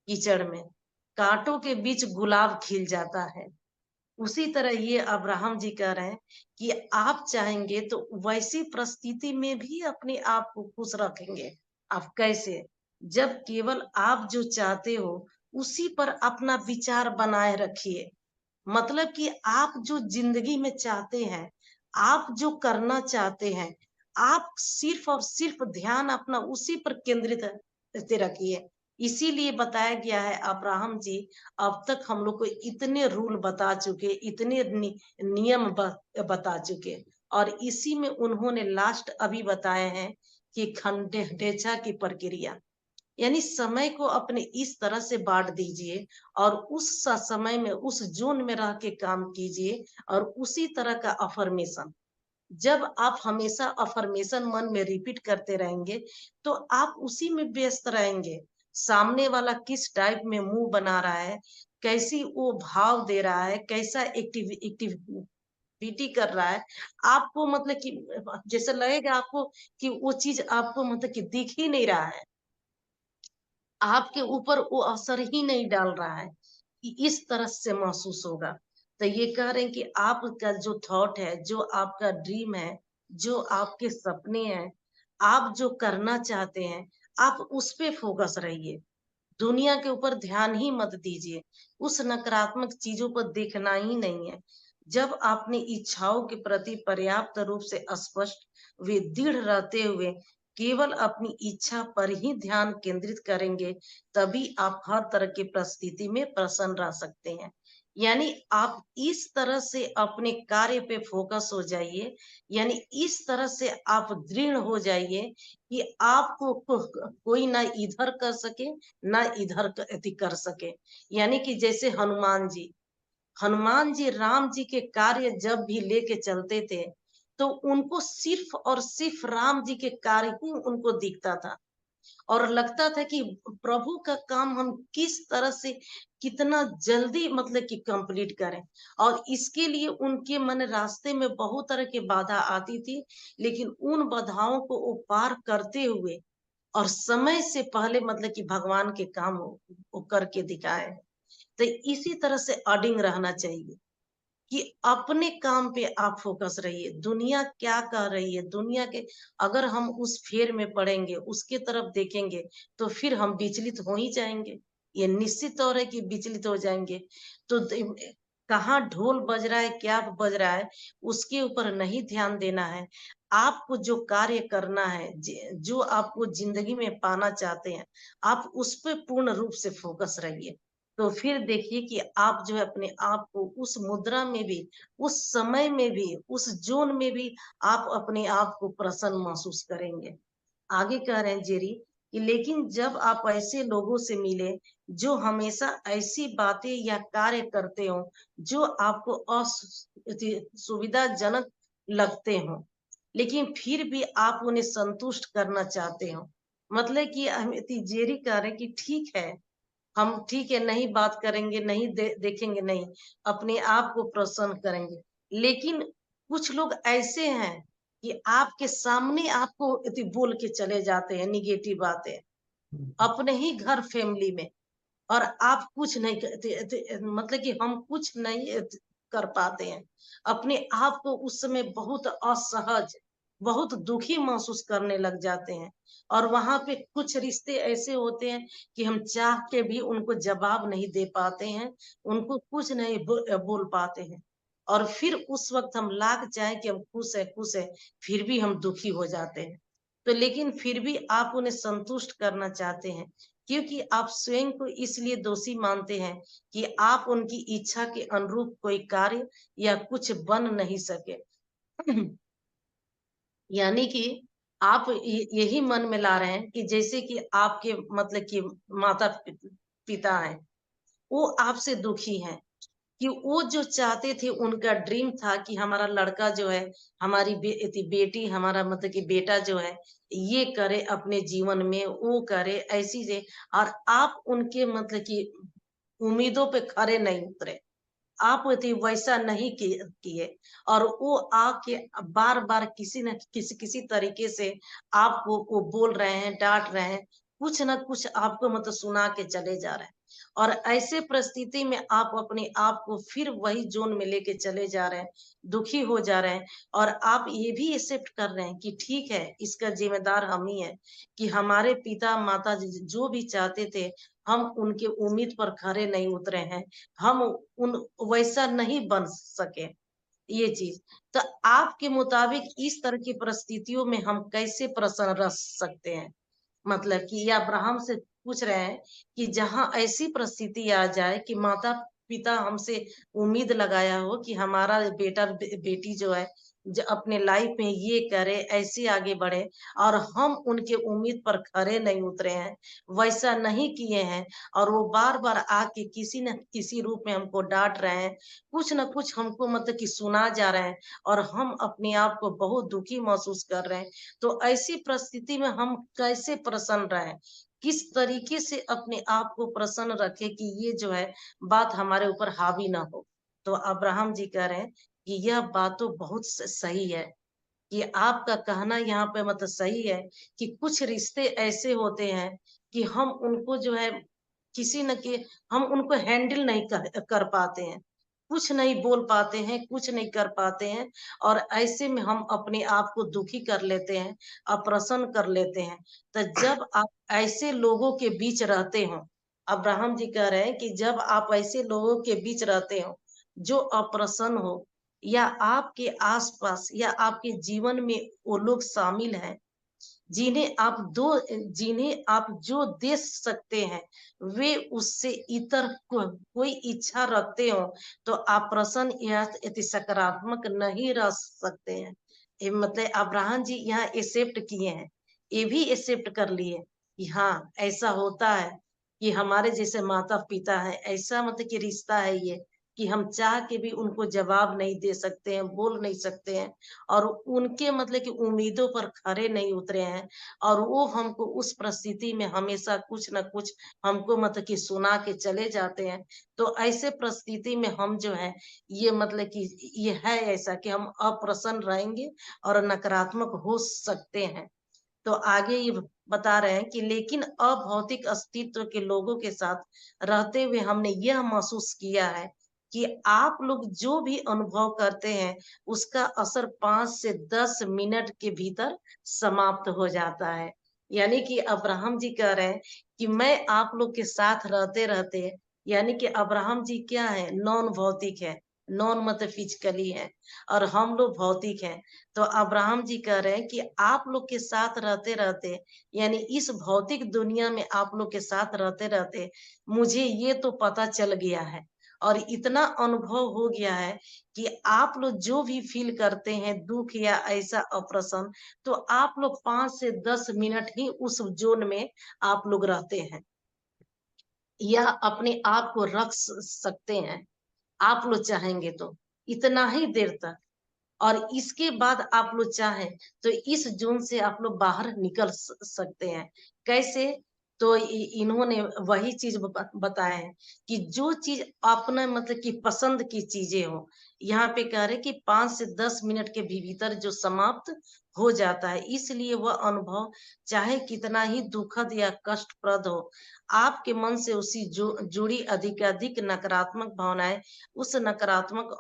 कीचड़ में कांटों के बीच गुलाब खिल जाता है। उसी तरह ये अब्राहम जी कह रहे हैं कि आप चाहेंगे तो वैसी परिस्थिति में भी अपने आप को खुश रखेंगे। आप कैसे? जब केवल आप जो चाहते हो उसी पर अपना विचार बनाए रखिए। मतलब कि आप जो जिंदगी में चाहते हैं, आप जो करना चाहते हैं, आप सिर्फ और सिर्फ ध्यान अपना उसी पर केंद्रित रखिए। इसीलिए बताया गया है, अब्राहम जी अब तक हम लोग को इतने रूल बता चुके, इतने नियम बता चुके, और इसी में उन्होंने लास्ट अभी बताए हैं कि खंडेचा की प्रक्रिया, यानी समय को अपने इस तरह से बांट दीजिए और उस समय में उस जोन में रह के काम कीजिए। और उसी तरह का अफर्मेशन, जब आप हमेशा अफर्मेशन मन में रिपीट करते रहेंगे तो आप उसी में व्यस्त रहेंगे। सामने वाला किस टाइप में मुंह बना रहा है, कैसी वो भाव दे रहा है, कैसा एक्टिविटी कर रहा है, आपको मतलब कि जैसे लगेगा आपको कि वो चीज आपको मतलब कि दिख ही नहीं रहा है, आपके ऊपर वो असर ही नहीं डाल रहा है, कि इस तरह से महसूस होगा। तो ये कह रहे हैं कि आपका जो थॉट है, जो आपका ड्रीम है, जो आपके सपने हैं, आप जो करना चाहते हैं, आप उस पे फोकस रहिए। दुनिया के ऊपर ध्यान ही मत दीजिए, उस नकारात्मक चीजों पर देखना ही नहीं है। जब अपनी इच्छाओं के प्रति पर्याप्त रूप से स्पष्ट वे दृढ़ रहते हुए केवल अपनी इच्छा पर ही ध्यान केंद्रित करेंगे, तभी आप हर तरह की परिस्थिति में प्रसन्न रह सकते हैं। यानी आप इस तरह से अपने कार्य पे फोकस हो जाइए, यानी इस तरह से आप दृढ़ हो जाइए कि आपको कोई ना इधर कर सके ना इधर कर सके। यानी कि जैसे हनुमान जी राम जी के कार्य जब भी लेके चलते थे तो उनको सिर्फ और सिर्फ राम जी के कार्य ही उनको दिखता था, और लगता था कि प्रभु का काम हम किस तरह से कितना जल्दी मतलब कि कंप्लीट करें। और इसके लिए उनके मन रास्ते में बहुत तरह की बाधा आती थी, लेकिन उन बाधाओं को वो पार करते हुए और समय से पहले मतलब कि भगवान के काम वो करके दिखाए। तो इसी तरह से अडिंग रहना चाहिए कि अपने काम पे आप फोकस रहिए। दुनिया क्या कर रही है, दुनिया के अगर हम उस फेर में पड़ेंगे, उसके तरफ देखेंगे, तो फिर हम विचलित हो ही जाएंगे। ये निश्चित तौर है कि विचलित हो जाएंगे। तो कहाँ ढोल बज रहा है, क्या बज रहा है, उसके ऊपर नहीं ध्यान देना है। आपको जो कार्य करना है, जो आपको जिंदगी में पाना चाहते हैं, आप उस पर पूर्ण रूप से फोकस रहिए। तो फिर देखिए कि आप जो है अपने आप को उस मुद्रा में भी, उस समय में भी, उस जोन में भी आप अपने आप को प्रसन्न महसूस करेंगे। आगे कह रहे हैं जेरी कि लेकिन जब आप ऐसे लोगों से मिले जो हमेशा ऐसी बातें या कार्य करते हो जो आपको असुविधाजनक लगते हो, लेकिन फिर भी आप उन्हें संतुष्ट करना चाहते हो। मतलब कि जेरी कह रहे हैं कि ठीक है, हम ठीक है नहीं बात करेंगे, नहीं देखेंगे नहीं, अपने आप को प्रसन्न करेंगे। लेकिन कुछ लोग ऐसे हैं कि आपके सामने आपको बोल के चले जाते हैं निगेटिव बातें, अपने ही घर फैमिली में। और आप कुछ नहीं मतलब कि हम कुछ नहीं कर पाते हैं। अपने आप को उस समय बहुत असहज, बहुत दुखी महसूस करने लग जाते हैं। और वहां पे कुछ रिश्ते ऐसे होते हैं कि हम चाह के भी उनको जवाब नहीं दे पाते हैं, उनको कुछ नहीं बोल पाते हैं। और फिर उस वक्त हम लाख चाहे कि हम खुश है, फिर भी हम दुखी हो जाते हैं। तो लेकिन फिर भी आप उन्हें संतुष्ट करना चाहते हैं, क्योंकि आप स्वयं को इसलिए दोषी मानते हैं कि आप उनकी इच्छा के अनुरूप कोई कार्य या कुछ बन नहीं सके। यानी कि आप यही मन में ला रहे हैं कि जैसे कि आपके मतलब कि माता पिता हैं, वो आपसे दुखी हैं कि वो जो चाहते थे, उनका ड्रीम था कि हमारा लड़का जो है, हमारी बेटी, हमारा मतलब कि बेटा जो है, ये करे अपने जीवन में, वो करे ऐसी जे, और आप उनके मतलब कि उम्मीदों पे खरे नहीं उतरे। आप वैसा नहीं किए, और वो आके बार बार किसी न किसी तरीके से आपको वो बोल रहे हैं, डांट रहे हैं, कुछ ना कुछ आपको मतलब सुना के चले जा रहे हैं। और ऐसे परिस्थिति में आप अपने आप को फिर वही जोन में लेके चले जा रहे हैं, दुखी हो जा रहे हैं। और आप ये भी एक्सेप्ट कर रहे हैं कि ठीक है, इसका जिम्मेदार हम ही है, कि हमारे पिता माता जो भी चाहते थे, हम उनके उम्मीद पर खरे नहीं उतरे हैं, हम उन वैसा नहीं बन सके, ये चीज। तो आपके मुताबिक इस तरह की परिस्थितियों में हम कैसे प्रसन्न रह सकते हैं? मतलब कि ये अब्राहम से पूछ रहे हैं कि जहां ऐसी परिस्थिति आ जाए कि माता पिता हमसे उम्मीद लगाया हो कि हमारा बेटा बेटी जो है, जो अपने लाइफ में ये करे, ऐसे आगे बढ़े, और हम उनके उम्मीद पर खरे नहीं उतरे हैं, वैसा नहीं किए हैं, और वो बार बार आके किसी न किसी रूप में हमको डांट रहे हैं, कुछ न कुछ हमको मतलब कि सुना जा रहे हैं, और हम अपने आप को बहुत दुखी महसूस कर रहे हैं। तो ऐसी परिस्थिति में हम कैसे प्रसन्न रहें? किस तरीके से अपने आप को प्रसन्न रखें कि ये जो है बात हमारे ऊपर हावी ना हो? तो अब्राहम जी कह रहे हैं कि यह बात तो बहुत सही है, कि आपका कहना यहाँ पे मतलब सही है, कि कुछ रिश्ते ऐसे होते हैं कि हम उनको जो है किसी न कि हम उनको हैंडल नहीं कर पाते हैं, कुछ नहीं बोल पाते हैं, कुछ नहीं कर पाते हैं, और ऐसे में हम अपने आप को दुखी कर लेते हैं, अप्रसन्न कर लेते हैं। तो जब आप ऐसे लोगों के बीच रहते हो, अब्राहम जी कह रहे हैं कि जब आप ऐसे लोगों के बीच रहते हो जो अप्रसन्न हो, या आपके आसपास या आपके जीवन में वो लोग शामिल हैं जिन्हें आप जो दे सकते हैं, वे उससे इतर कोई इच्छा रखते हो, तो आप प्रसन्न या अति सकारात्मक नहीं रह सकते हैं। मतलब अब्राहम जी यहाँ एक्सेप्ट किए हैं, ये भी एक्सेप्ट कर लिए कि हाँ, ऐसा होता है कि हमारे जैसे माता पिता है, ऐसा मतलब कि रिश्ता है ये, कि हम चाह के भी उनको जवाब नहीं दे सकते हैं, बोल नहीं सकते हैं, और उनके मतलब कि उम्मीदों पर खरे नहीं उतरे हैं, और वो हमको उस परिस्थिति में हमेशा कुछ न कुछ हमको मतलब कि सुना के चले जाते हैं। तो ऐसे परिस्थिति में हम जो है, ये मतलब कि ये है ऐसा कि हम अप्रसन्न रहेंगे और नकारात्मक हो सकते हैं। तो आगे ये बता रहे हैं कि लेकिन अभौतिक अस्तित्व के लोगों के साथ रहते हुए हमने यह महसूस किया है कि आप लोग जो भी अनुभव करते हैं, उसका असर 5 से 10 मिनट के भीतर समाप्त हो जाता है। यानी कि अब्राहम जी कह रहे हैं कि मैं आप लोग के साथ रहते रहते, यानी कि अब्राहम जी क्या है, नॉन भौतिक है, नॉन मतलब फिजिकली है, और हम लोग भौतिक हैं। तो अब्राहम जी कह रहे हैं कि आप लोग के साथ रहते रहते, यानी इस भौतिक दुनिया में आप लोग के साथ रहते रहते, मुझे ये तो पता चल गया है, और इतना अनुभव हो गया है कि आप लोग जो भी फील करते हैं, दुख या ऐसा अप्रसन्न, तो आप लोग 5 से 10 मिनट ही उस जोन में आप लोग रहते हैं, या अपने आप को रख सकते हैं, आप लोग चाहेंगे तो इतना ही देर तक। और इसके बाद आप लोग चाहें तो इस जोन से आप लोग बाहर निकल सकते हैं। कैसे? तो इन्होंने वही चीज बताया है कि जो चीज अपना मतलब कि पसंद की चीजें हो, यहाँ पे कह रहे कि 5 से 10 मिनट के भी भीतर जो समाप्त हो जाता है। इसलिए वह अनुभव चाहे कितना ही दुखद या कष्टप्रद हो, आपके मन से उसी जुड़ी अधिक नकारात्मक भावनाएं उस नकारात्मक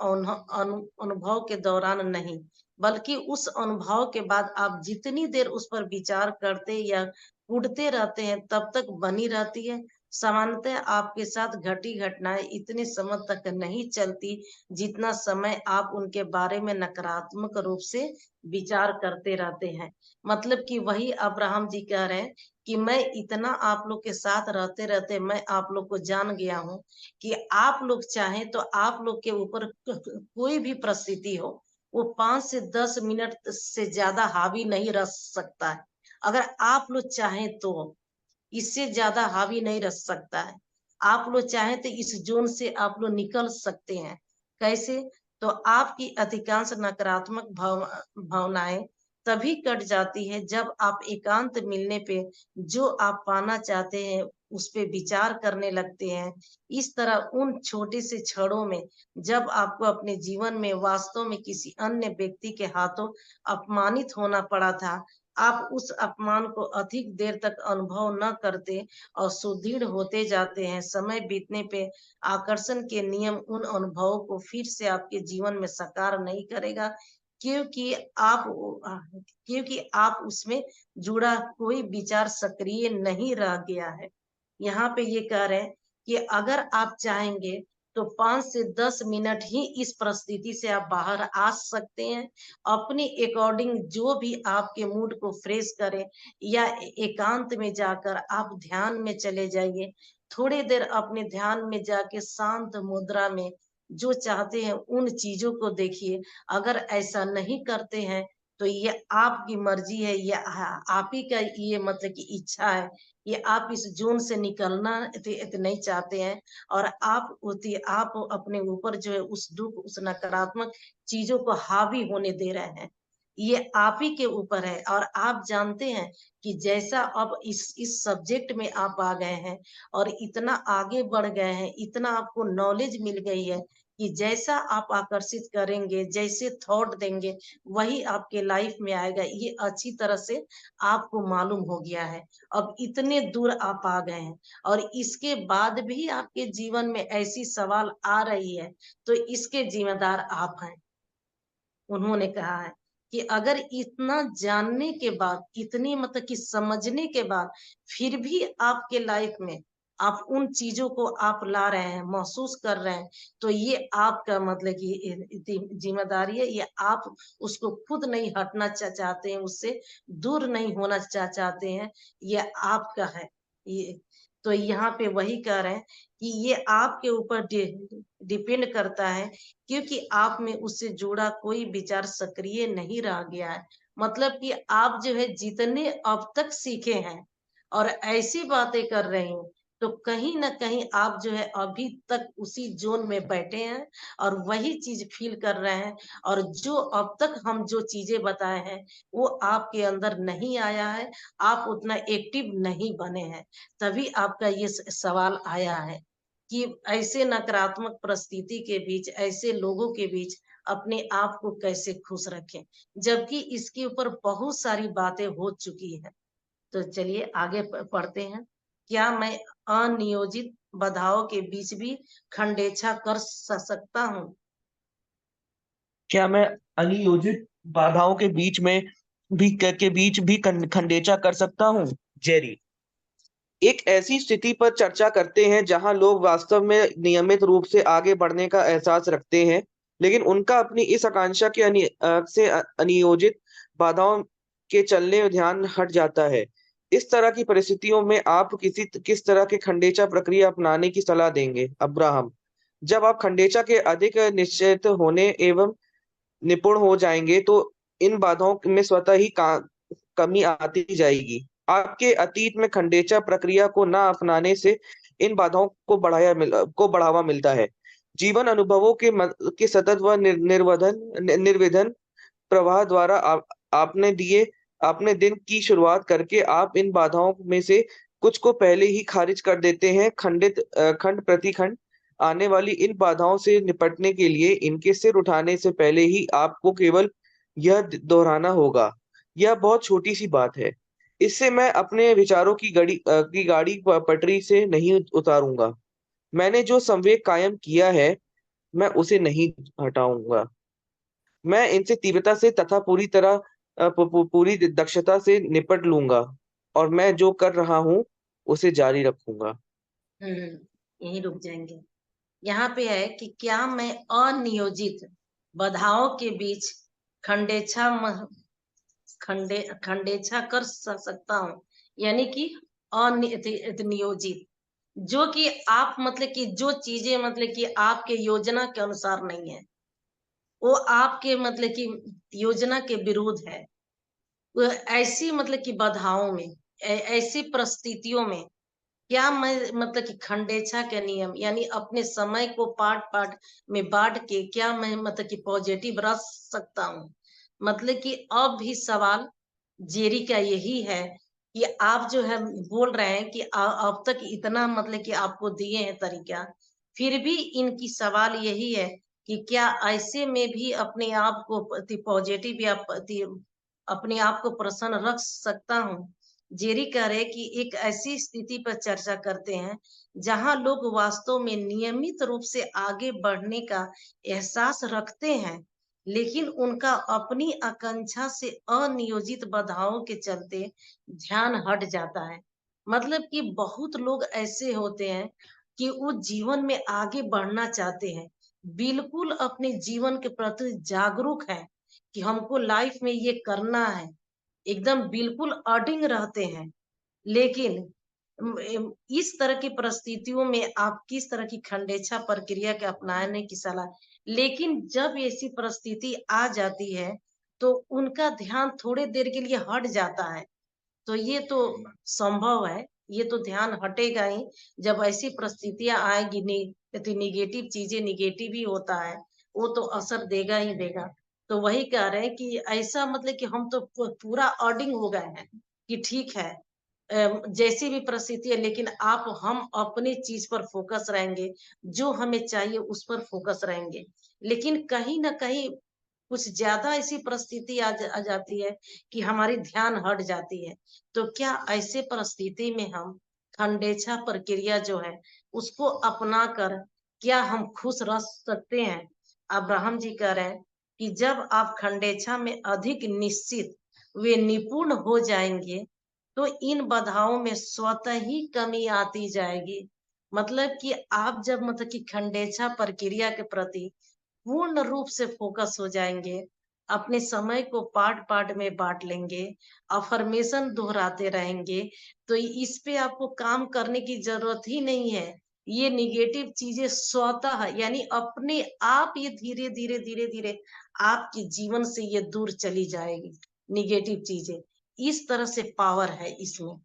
अनुभव के दौरान नहीं, बल्कि उस अनुभव के बाद आप जितनी देर उस पर विचार करते या कूटते रहते हैं तब तक बनी रहती है। सामान्यतः आपके साथ घटी घटनाएं इतने समय तक नहीं चलती जितना समय आप उनके बारे में नकारात्मक रूप से विचार करते रहते हैं। मतलब कि वही अब्राहम जी कह रहे हैं कि मैं इतना आप लोग के साथ रहते रहते मैं आप लोग को जान गया हूँ कि आप लोग चाहें तो आप लोग के ऊपर कोई भी परिस्थिति हो, वो 5 से 10 मिनट से ज्यादा हावी नहीं रह सकता है। अगर आप लोग चाहें तो इससे ज्यादा हावी नहीं रह सकता है। आप लोग चाहें तो इस जोन से आप लोग निकल सकते हैं। कैसे? तो आपकी अधिकांश नकारात्मक भावनाएं तभी कट जाती है जब आप एकांत मिलने पे जो आप पाना चाहते हैं उस पे विचार करने लगते हैं। इस तरह उन छोटे से क्षणों में जब आपको अपने जीवन में वास्तव में किसी अन्य व्यक्ति के हाथों अपमानित होना पड़ा था, आप उस अपमान को अधिक देर तक अनुभव न करते और सुदृढ़ होते जाते हैं। समय बीतने पे आकर्षण के नियम उन अनुभवों को फिर से आपके जीवन में साकार नहीं करेगा, क्योंकि आप उसमें जुड़ा कोई विचार सक्रिय नहीं रह गया है। यहाँ पे ये कह रहे हैं कि अगर आप चाहेंगे तो 5 से 10 मिनट ही इस परिस्थिति से आप बाहर आ सकते हैं। अपनी अकॉर्डिंग जो भी आपके मूड को फ्रेश करे, या एकांत में जाकर आप ध्यान में चले जाइए। थोड़ी देर अपने ध्यान में जाके शांत मुद्रा में जो चाहते हैं उन चीजों को देखिए। अगर ऐसा नहीं करते हैं तो ये आपकी मर्जी है, ये आप ही का ये मतलब की इच्छा है, ये आप इस जोन से निकलना नहीं चाहते हैं, और आप अपने ऊपर जो है उस दुख उस नकारात्मक चीजों को हावी होने दे रहे हैं। ये आप ही के ऊपर है। और आप जानते हैं कि जैसा अब इस सब्जेक्ट में आप आ गए हैं और इतना आगे बढ़ गए हैं, इतना आपको नॉलेज मिल गई है कि जैसा आप आकर्षित करेंगे, जैसे थॉट देंगे, वही आपके लाइफ में आएगा। ये अच्छी तरह से आपको मालूम हो गया है। अब इतने दूर आप आ गए हैं और इसके बाद भी आपके जीवन में ऐसी सवाल आ रही है, तो इसके जिम्मेदार आप हैं। उन्होंने कहा है कि अगर इतना जानने के बाद, इतनी मतलब कि समझने के बाद फिर भी आपके लाइफ में आप उन चीजों को आप ला रहे हैं, महसूस कर रहे हैं, तो ये आपका मतलब कि जिम्मेदारी है। ये आप उसको खुद नहीं हटना चाहते हैं, उससे दूर नहीं होना चाहते हैं, ये आपका है। ये तो यहाँ पे वही कह रहे हैं कि ये आपके ऊपर डिपेंड करता है, क्योंकि आप में उससे जुड़ा कोई विचार सक्रिय नहीं रह गया है। मतलब कि आप जो है जितने अब तक सीखे हैं और ऐसी बातें कर रहे हैं, तो कहीं ना कहीं आप जो है अभी तक उसी जोन में बैठे हैं और वही चीज फील कर रहे हैं। और जो अब तक हम जो चीजें बताए हैं वो आपके अंदर नहीं आया है, आप उतना एक्टिव नहीं बने हैं, तभी आपका ये सवाल आया है कि ऐसे नकारात्मक परिस्थिति के बीच, ऐसे लोगों के बीच अपने आप को कैसे खुश रखें, जबकि इसके ऊपर बहुत सारी बातें हो चुकी है। तो चलिए आगे पढ़ते हैं। क्या मैं अनियोजित बाधाओं के बीच भी खंडेच्छा कर सकता हूँ? क्या मैं अनियोजित बाधाओं के बीच में भी खंडेचा कर सकता हूँ? जेरी, एक ऐसी स्थिति पर चर्चा करते हैं जहां लोग वास्तव में नियमित रूप से आगे बढ़ने का एहसास रखते हैं, लेकिन उनका अपनी इस आकांक्षा के अनियोजित बाधाओं के चलने में ध्यान हट जाता है। इस तरह की परिस्थितियों में आप किस तरह के खंडेचा प्रक्रिया अपनाने की सलाह देंगे, अब्राहम? जब आप खंडेचा के अधिक निश्चित होने एवं निपुण हो जाएंगे तो इन बाधाओं में स्वतः ही कमी आती जाएगी। आपके अतीत में खंडेचा प्रक्रिया को ना अपनाने से इन बाधाओं को बढ़ावा मिलता है। जीवन अनुभवों के सतत व निर्विघ्न प्रवाह द्वारा आपने दिन की शुरुआत करके आप इन बाधाओं में से कुछ को पहले ही खारिज कर देते हैं। खंड प्रतिखंड आने वाली इन बाधाओं से निपटने के लिए इनके सिर उठाने से पहले ही आपको केवल यह दोहराना होगा, यह बहुत छोटी सी बात है। इससे मैं अपने विचारों की गाड़ी पटरी से नहीं उतारूंगा। मैंने जो संवेग कायम किया है, मैं उसे नहीं हटाऊंगा। मैं इनसे तीव्रता से तथा पूरी दक्षता से निपट लूंगा, और मैं जो कर रहा हूं उसे जारी रखूंगा। यहीं रुक जाएंगे। यहाँ पे है कि क्या मैं अनियोजित बाधाओं के बीच खंडेच्छा खंडेच्छा कर सकता हूँ, यानी कि अनियोजित, जो कि आप मतलब कि जो चीजें मतलब कि आपके योजना के अनुसार नहीं है, वो आपके मतलब कि योजना के विरुद्ध है। वो ऐसी मतलब कि बाधाओं में, ऐसी परिस्थितियों में क्या मैं मतलब कि खंडेच्छा के नियम यानी अपने समय को पार्ट पार्ट में बांट के क्या मैं मतलब कि पॉजिटिव रख सकता हूँ। मतलब कि अब भी सवाल जेरी का यही है कि आप जो है बोल रहे हैं कि अब तक इतना मतलब कि आपको दिए हैं तरीका, फिर भी इनकी सवाल यही है कि क्या ऐसे में भी अपने आप को पॉजिटिव या अपने आप को प्रसन्न रख सकता हूँ। जेरी कह रहे कि एक ऐसी स्थिति पर चर्चा करते हैं जहां लोग वास्तव में नियमित रूप से आगे बढ़ने का एहसास रखते हैं, लेकिन उनका अपनी आकांक्षा से अनियोजित बाधाओं के चलते ध्यान हट जाता है। मतलब कि बहुत लोग ऐसे होते हैं कि वो जीवन में आगे बढ़ना चाहते हैं, बिल्कुल अपने जीवन के प्रति जागरूक है कि हमको लाइफ में ये करना है, एकदम बिल्कुल अडिंग रहते हैं। लेकिन इस तरह की परिस्थितियों में आप किस तरह की खंडेच्छा प्रक्रिया के अपनाने की सलाह। लेकिन जब ऐसी परिस्थिति आ जाती है तो उनका ध्यान थोड़े देर के लिए हट जाता है, तो ये तो संभव है, ये तो ध्यान हटेगा ही जब ऐसी परिस्थितियां आएगी। निगेटिव चीजें निगेटिव ही होता है, वो तो असर देगा ही देगा। तो वही कह रहे हैं कि ऐसा मतलब कि हम तो पूरा अर्डिंग हो गए हैं कि ठीक है, जैसी भी परिस्थिति है, लेकिन आप हम अपनी चीज पर फोकस रहेंगे, जो हमें चाहिए उस पर फोकस रहेंगे। लेकिन कहीं ना कहीं कुछ ज्यादा ऐसी परिस्थिति आ जाती है कि हमारी ध्यान हट जाती है। तो क्या ऐसे परिस्थिति में हम खंडेच्छा प्रक्रिया जो है उसको अपना कर क्या हम खुश रह सकते हैं। अब्राहम जी कह रहे हैं कि जब आप खंडेच्छा में अधिक निश्चित वे निपुण हो जाएंगे तो इन बाधाओं में स्वतः ही कमी आती जाएगी। मतलब कि आप जब मतलब कि खंडेच्छा प्रक्रिया के प्रति पूर्ण रूप से फोकस हो जाएंगे, अपने समय को पार्ट पार्ट में बांट लेंगे, अफर्मेशन दोहराते रहेंगे, तो इस पे आपको काम करने की जरूरत ही नहीं है। ये निगेटिव चीजें स्वतः यानी अपने आप ये धीरे धीरे धीरे धीरे आपके जीवन से ये दूर चली जाएगी निगेटिव चीजें। इस तरह से पावर है इसमें।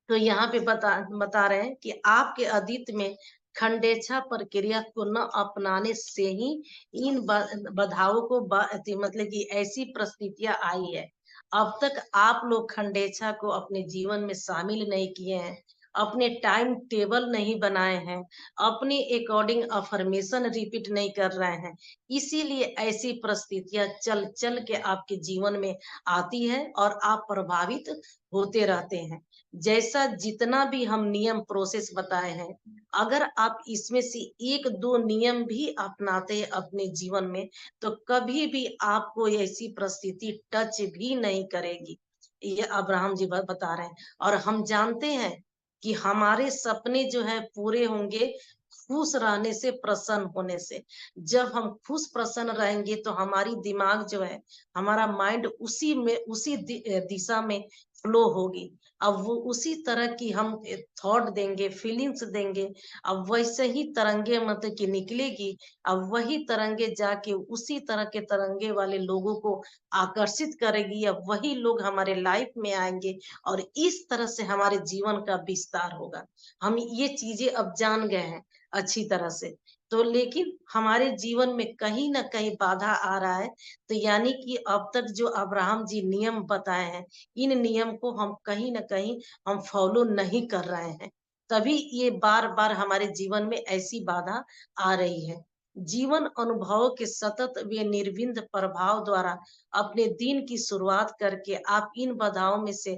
तो यहाँ पे बता रहे हैं कि आपके अतीत में खंडेच्छा प्रक्रिया को न अपनाने से ही इन बाधाओं को मतलब कि ऐसी परिस्थितियां आई है। अब तक आप लोग खंडेच्छा को अपने जीवन में शामिल नहीं किए हैं, अपने टाइम टेबल नहीं बनाए हैं, अपने अकॉर्डिंग अफर्मेशन रिपीट नहीं कर रहे हैं, इसीलिए ऐसी परिस्थितियां चल चल के आपके जीवन में आती है और आप प्रभावित होते रहते हैं। जैसा जितना भी हम नियम प्रोसेस बताए हैं, अगर आप इसमें से एक दो नियम भी अपनाते हैं अपने जीवन में, तो कभी भी आपको ऐसी परिस्थिति टच भी नहीं करेगी। ये अब्राहम जी बता रहे हैं। और हम जानते हैं कि हमारे सपने जो है पूरे होंगे खुश रहने से, प्रसन्न होने से। जब हम खुश प्रसन्न रहेंगे तो हमारी दिमाग जो है, हमारा माइंड उसी में उसी दिशा में फ्लो होगी। अब वो उसी तरह की हम थॉट देंगे, फीलिंग्स देंगे, अब वैसे ही तरंगे मतलब कि निकलेगी। अब वही तरंगे जाके उसी तरह के तरंगे वाले लोगों को आकर्षित करेगी। अब वही लोग हमारे लाइफ में आएंगे और इस तरह से हमारे जीवन का विस्तार होगा। हम ये चीजें अब जान गए हैं अच्छी तरह से तो लेकिन हमारे जीवन में कहीं न कहीं बाधा आ रहा है, तो यानी कि अब तक जो अब्राहम जी नियम बताए हैं, इन नियम को हम कहीं न कहीं हम फॉलो नहीं कर रहे हैं। तभी ये बार-बार हमारे जीवन में ऐसी बाधा आ रही है। जीवन अनुभवों के सतत व निर्विघ्न प्रभाव द्वारा अपने दिन की शुरुआत करके आप इन बाधाओं में से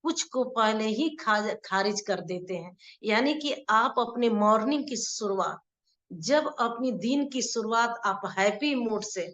कुछ को पहले ही खारिज कर देते हैं। यानी कि आप अपने मॉर्निंग की शुरुआत, जब अपनी दिन की शुरुआत आप हैप्पी मूड से,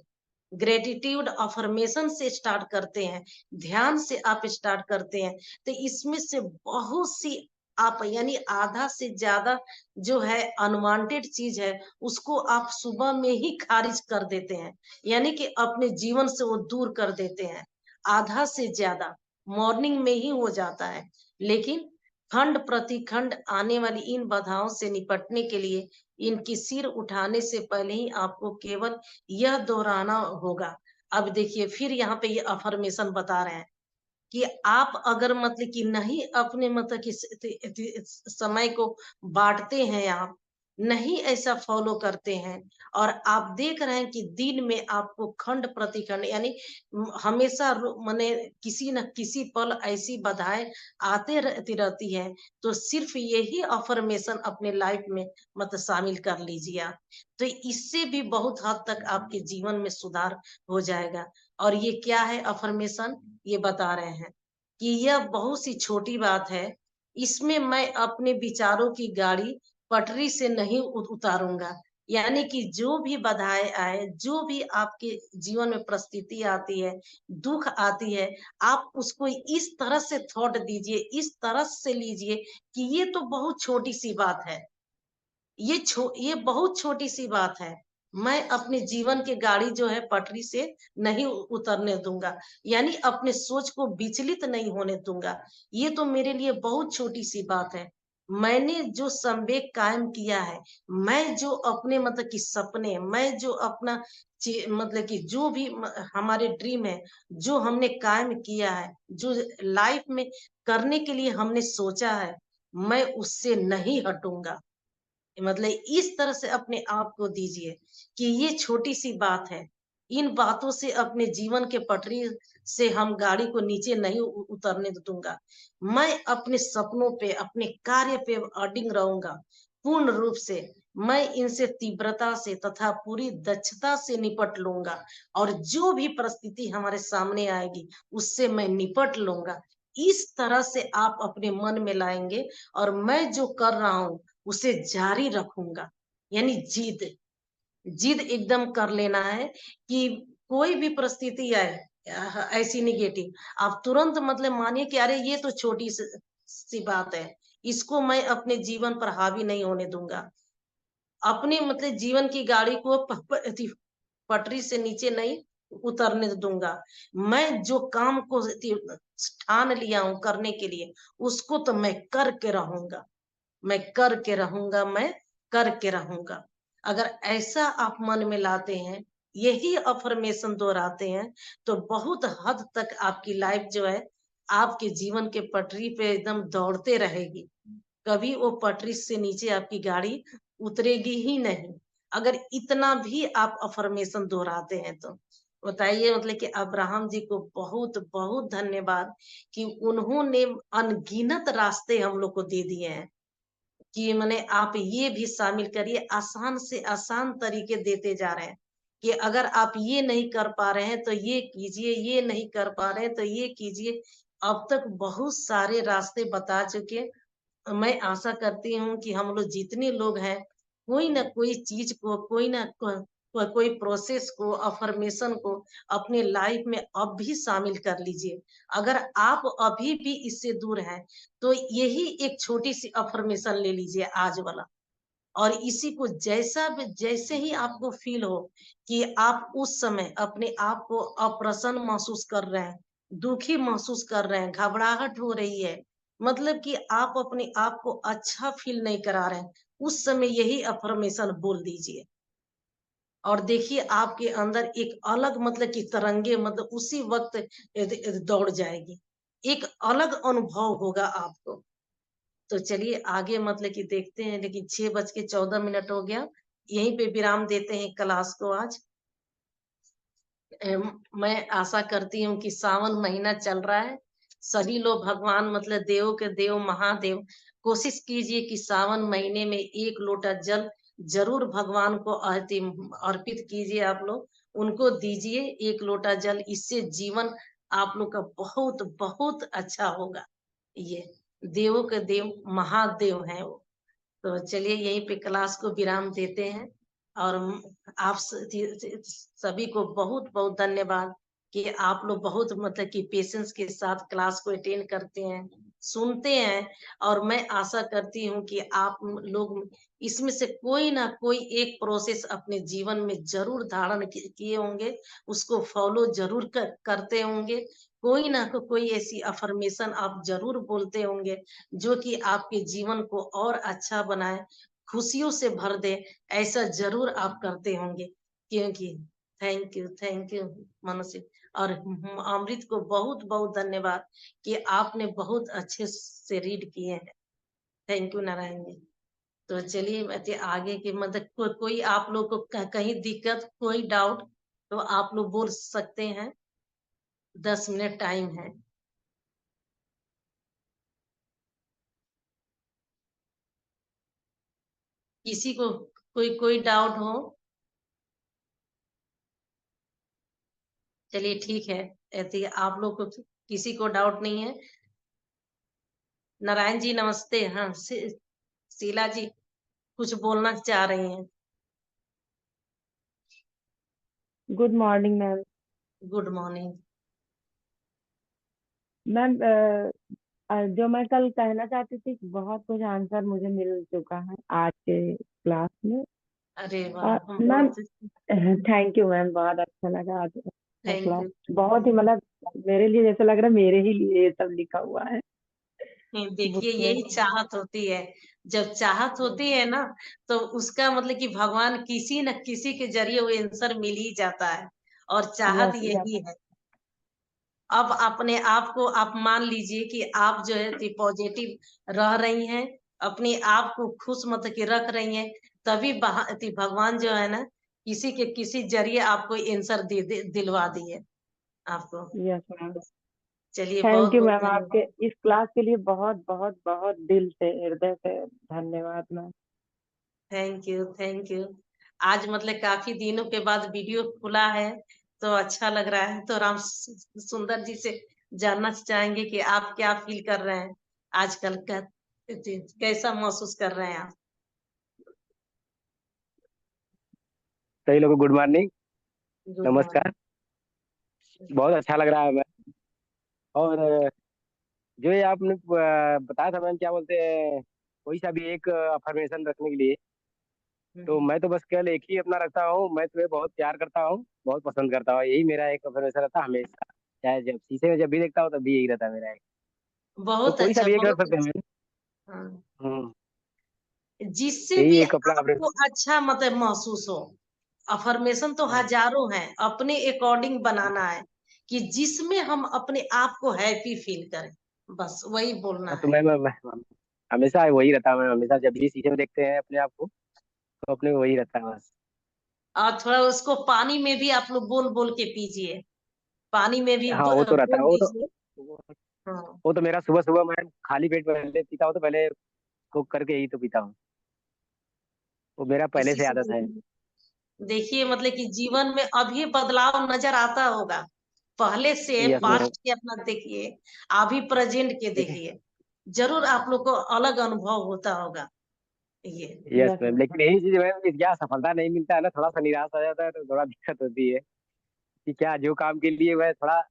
ग्रेटिट्यूड अफर्मेशन से स्टार्ट करते हैं, ध्यान से आप स्टार्ट करते हैं, तो इसमें से बहुत सी आप यानी आधा से ज्यादा जो है अनवांटेड चीज है, उसको आप सुबह में ही खारिज कर देते हैं, यानी कि अपने जीवन से वो दूर कर देते हैं। आधा से ज्यादा मॉर्निंग में ही हो जाता है। लेकिन खंड प्रतिखंड आने वाली इन बाधाओं से निपटने के लिए इनकी सिर उठाने से पहले ही आपको केवल यह दोहराना होगा। अब देखिए फिर यहाँ पे ये अफर्मेशन बता रहे हैं कि आप अगर मतलब कि नहीं अपने मतलब कि समय को बांटते हैं, आप नहीं ऐसा फॉलो करते हैं और आप देख रहे हैं कि दिन में आपको खंड प्रतिखंड यानी हमेशा माने किसी न किसी पल ऐसी बाधाएं आते रहती है, तो सिर्फ यही अफर्मेशन अपने लाइफ में मतलब शामिल कर लीजिए आप, तो इससे भी बहुत हद तक आपके जीवन में सुधार हो जाएगा। और ये क्या है अफर्मेशन, ये बता रहे हैं कि यह बहुत सी छोटी बात है, इसमें मैं अपने विचारों की गाड़ी पटरी से नहीं उतारूंगा। यानी कि जो भी बाधाएं आए, जो भी आपके जीवन में परिस्थिति आती है, दुख आती है, आप उसको इस तरह से थॉट दीजिए, इस तरह से लीजिए कि ये तो बहुत छोटी सी बात है, ये बहुत छोटी सी बात है, मैं अपने जीवन की गाड़ी जो है पटरी से नहीं उतरने दूंगा, यानी अपने सोच को विचलित नहीं होने दूंगा। ये तो मेरे लिए बहुत छोटी सी बात है। मैंने जो संवेग कायम किया है, मैं जो अपने मतलब कि सपने, मैं जो अपना मतलब कि जो भी हमारे ड्रीम है, जो हमने कायम किया है, जो लाइफ में करने के लिए हमने सोचा है, मैं उससे नहीं हटूंगा। मतलब इस तरह से अपने आप को दीजिए कि ये छोटी सी बात है, इन बातों से अपने जीवन के पटरी से हम गाड़ी को नीचे नहीं उतरने दूंगा। मैं अपने सपनों पे, अपने कार्य पे अडिग रहूंगा पूर्ण रूप से। मैं इनसे तीव्रता से तथा पूरी दक्षता से निपट लूंगा और जो भी परिस्थिति हमारे सामने आएगी उससे मैं निपट लूंगा। इस तरह से आप अपने मन में लाएंगे और मैं जो कर रहा हूं उसे जारी रखूंगा। यानी जिद, जिद एकदम कर लेना है कि कोई भी परिस्थिति आए ऐसी निगेटिव, आप तुरंत मतलब मानिए कि अरे ये तो छोटी सी बात है, इसको मैं अपने जीवन पर हावी नहीं होने दूंगा। अपने मतलब जीवन की गाड़ी को पटरी से नीचे नहीं उतरने दूंगा। मैं जो काम को ठान लिया हूं करने के लिए, उसको तो मैं करके रहूंगा, मैं करके रहूंगा, मैं करके रहूंगा। अगर ऐसा आप मन में लाते हैं, यही अफर्मेशन दोहराते हैं, तो बहुत हद तक आपकी लाइफ जो है आपके जीवन के पटरी पे एकदम दौड़ते रहेगी। कभी वो पटरी से नीचे आपकी गाड़ी उतरेगी ही नहीं, अगर इतना भी आप अफर्मेशन दोहराते हैं तो। बताइए मतलब कि अब्राहम जी को बहुत बहुत धन्यवाद कि उन्होंने अनगिनत रास्ते हम लोग को दे दिए हैं कि माने आप ये भी शामिल करिए, आसान से आसान तरीके देते जा रहे हैं कि अगर आप ये नहीं कर पा रहे हैं तो ये कीजिए, ये नहीं कर पा रहे हैं तो ये कीजिए। अब तक बहुत सारे रास्ते बता चुके। मैं आशा करती हूँ कि हम लोग जितने लोग हैं, कोई ना कोई चीज को, कोई ना कोई प्रोसेस को, अफर्मेशन को अपने लाइफ में अब भी शामिल कर लीजिए। अगर आप अभी भी इससे दूर हैं, तो यही एक छोटी सी अफर्मेशन ले लीजिए आज वाला, और इसी को जैसे ही आपको फील हो कि आप उस समय अपने आप को अप्रसन्न महसूस कर रहे हैं, दुखी महसूस कर रहे हैं, घबराहट हो रही है, मतलब कि आप अपने आप को अच्छा फील नहीं करा रहे हैं, उस समय यही अफर्मेशन बोल दीजिए और देखिए आपके अंदर एक अलग मतलब कि तरंगे मतलब उसी वक्त दौड़ जाएगी, एक अलग अनुभव होगा आपको। तो चलिए आगे मतलब कि देखते हैं, लेकिन 6:14 हो गया, यहीं पे विराम देते हैं क्लास को आज। मैं आशा करती हूँ कि सावन महीना चल रहा है, सभी लोग भगवान मतलब देवों के देव महादेव कोशिश कीजिए कि सावन महीने में 1 लोटा जल जरूर भगवान को अर्पित कीजिए। आप लोग उनको दीजिए 1 लोटा जल, इससे जीवन आप लोग का बहुत बहुत अच्छा होगा। ये देवों के देव महादेव हैं वो। तो चलिए यहीं पे क्लास को विराम देते हैं। और आप सभी को बहुत बहुत धन्यवाद कि आप लोग बहुत मतलब कि पेशेंस के साथ क्लास को अटेंड करते हैं, सुनते हैं। और मैं आशा करती हूँ कि आप लोग इसमें से कोई ना कोई एक प्रोसेस अपने जीवन में जरूर धारण किए होंगे, उसको फॉलो जरूर करते होंगे। कोई ना कोई ऐसी अफर्मेशन आप जरूर बोलते होंगे जो कि आपके जीवन को और अच्छा बनाए, खुशियों से भर दे। ऐसा जरूर आप करते होंगे, क्योंकि थैंक यू मनुष्य। और अमृत को बहुत बहुत धन्यवाद कि आपने बहुत अच्छे से रीड किए हैं। Thank you Narayan ji. तो चलिए आगे के मतलब कोई आप लोग को कहीं दिक्कत कोई डाउट तो आप लोग बोल सकते हैं, 10 मिनट टाइम है। किसी को कोई डाउट हो? चलिए ठीक है, ऐसे आप लोग को किसी को डाउट नहीं है। नारायण जी नमस्ते। हाँ शीला जी कुछ बोलना चाह रही हैं? Good morning ma'am. Good morning. Ma'am जो मैं कल कहना चाहती थी, बहुत कुछ आंसर मुझे मिल चुका है आज के क्लास में। अरे वाह, और हम मैम बहुत थैंक यू मैम, बहुत अच्छा लगा आज का थैंक क्लास। यू। बहुत ही मतलब मेरे लिए जैसे लग रहा है मेरे ही लिए ये सब लिखा हुआ है देखिए बुक में। यही चाहत होती है। जब चाहत होती है ना, तो उसका मतलब कि भगवान किसी न किसी के जरिए वो आंसर मिल ही जाता है। और चाहत यस यही है। अब अपने आप को आप मान लीजिए कि आप जो है पॉजिटिव रह रही हैं, अपने आप को खुश मतलब कि रख रही हैं, तभी भगवान जो है ना किसी के किसी जरिए आपको आंसर दिलवा दिए आपको। Yes ma'am. चलिए बहुत थैंक यू बहुत मैम, आपके धन्यवाद। इस क्लास के लिए बहुत बहुत बहुत दिल से, हृदय से धन्यवाद मैम। Thank you. आज मतलब काफी दिनों के बाद वीडियो खुला है तो अच्छा लग रहा है। तो राम सुंदर जी से जानना चाहेंगे कि आप क्या फील कर रहे हैं आजकल का, कैसा महसूस कर रहे हैं आप? सभी लोगों को गुड मॉर्निंग, गुड नमस्कार। मॉर्निंग। बहुत अच्छा लग रहा है मैम। और जो ये आपने बताया था मैम, क्या बोलते हैं, कोई सा भी एक अफर्मेशन रखने के लिए, तो मैं तो बस केवल एक ही अपना रखता हूँ, मैं तुम्हें बहुत प्यार करता हूँ, बहुत पसंद करता हूँ, यही मेरा एक अफर्मेशन रहता है हमेशा। चाहे जब शीशे में जब भी देखता हूँ तब भी यही रहता है मेरा एक। तो बहुत कोई सा अच्छा, भी एक रख बहुत सकते हैं अच्छा। मैम। हाँ। हम्म। जिससे यही भी एक अपना आपको अच्छा मतलब महसूस हो। अफर्मेशन तो हजारों हैं, अपने अकॉर्डिंग बनाना है कि जिसमें हम अपने आप को हैप्पी फील करें, बस वही बोलना हाँ, तो है। मैं हमेशा वही रहता है मैम, हमेशा जब भी शीशे में देखते हैं अपने आप को तो अपने को वही रहता है बस। और थोड़ा उसको पानी में भी आप लोग बोल बोल के पीजिए, पानी में भी हाँ वो तो रहता है, बोल दीजिए। हाँ। वो तो मेरा सुबह सुबह मैं खाली पेट पहले पीता हूँ, तो पहले कुक करके ही तो पीता हूँ। वो मेरा पहले इसी से से आदत है। देखिए मतलब कि जीवन में अभी बदलाव नजर आता होगा, पहले से यस मैम। पास्ट के अपना देखिए, अभी प्रेजेंट के देखिए, जरूर आप लोग को अलग अनुभव होता होगा ये। Yes yes ma'am, ma'am. लेकिन यही चीज मैम, क्या सफलता नहीं मिलता है ना, थोड़ा सा निराश हो जाता है, तो थोड़ा दिक्कत होती है कि क्या जो काम के लिए मैं थोड़ा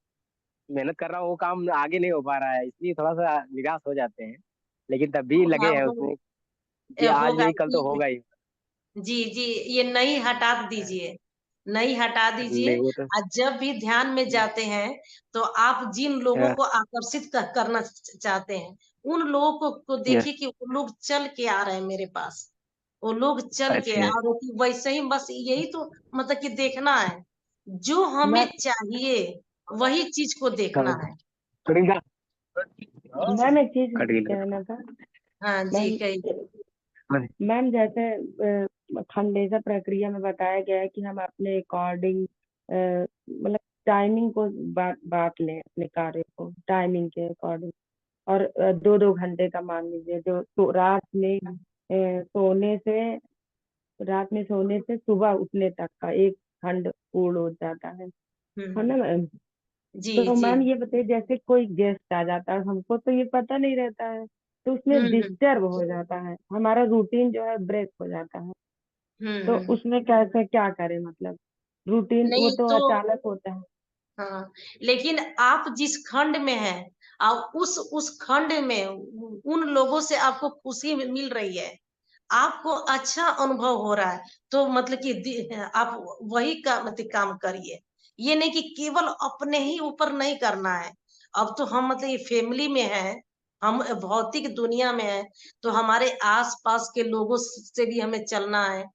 मेहनत कर रहा हूँ वो काम आगे नहीं हो पा रहा है, इसलिए थोड़ा सा निराश हो जाते हैं। लेकिन तब भी होगा लगे हैं होगा उसमें कि आज होगा नहीं कल तो ये। होगा ही। जी जी, ये नहीं हटा दीजिए, नहीं हटा दीजिए। नहीं वो तो और जब भी ध्यान में जाते हैं तो आप जिन लोगों को आकर्षित करना चाहते हैं, उन लोगों को यस। देखिए कि वो लोग चल के आ रहे हैं मेरे पास, वो लोग चल के अच्छा। आ रहे हैं। वैसे ही बस यही तो मतलब कि देखना है, जो हमें मैम चाहिए वही चीज को देखना है। करेगा। मैम एक चीज कट गई लग कहना था। हाँ जी मैम कही। मैम जैसे खंडेसर प्रक्रिया में बताया गया है कि हम अपने अकॉर्डिंग मतलब टाइमिंग को बांट लें अपने कार्य को टाइमिंग के अकॉर्डिंग। और 2-2 घंटे का मान लीजिए जो तो रात में सोने से सुबह उठने तक का एक खंड पूर्ण हो जाता है ना मैम? जी तो जी। मैम ये बताइए जैसे कोई गेस्ट आ जाता है हमको तो ये पता नहीं रहता है, तो उसमें हम्म डिस्टर्ब हो जाता है, हमारा रूटीन जो है ब्रेक हो जाता है। तो हम्म। उसमें कैसे क्या करें मतलब? रूटीन वो नहीं तो तो अचानक होता है। हाँ, लेकिन आप जिस खंड में हैं, आप उस खंड में उन लोगों से आपको खुशी मिल रही है, आपको अच्छा अनुभव हो रहा है, तो मतलब कि आप वही मतलब काम करिए। ये नहीं कि केवल अपने ही ऊपर नहीं करना है। अब तो हम मतलब ये फैमिली में हैं, हम भौतिक दुनिया में हैं, तो हमारे आस-पास के लोगों से भी हमें चलना है।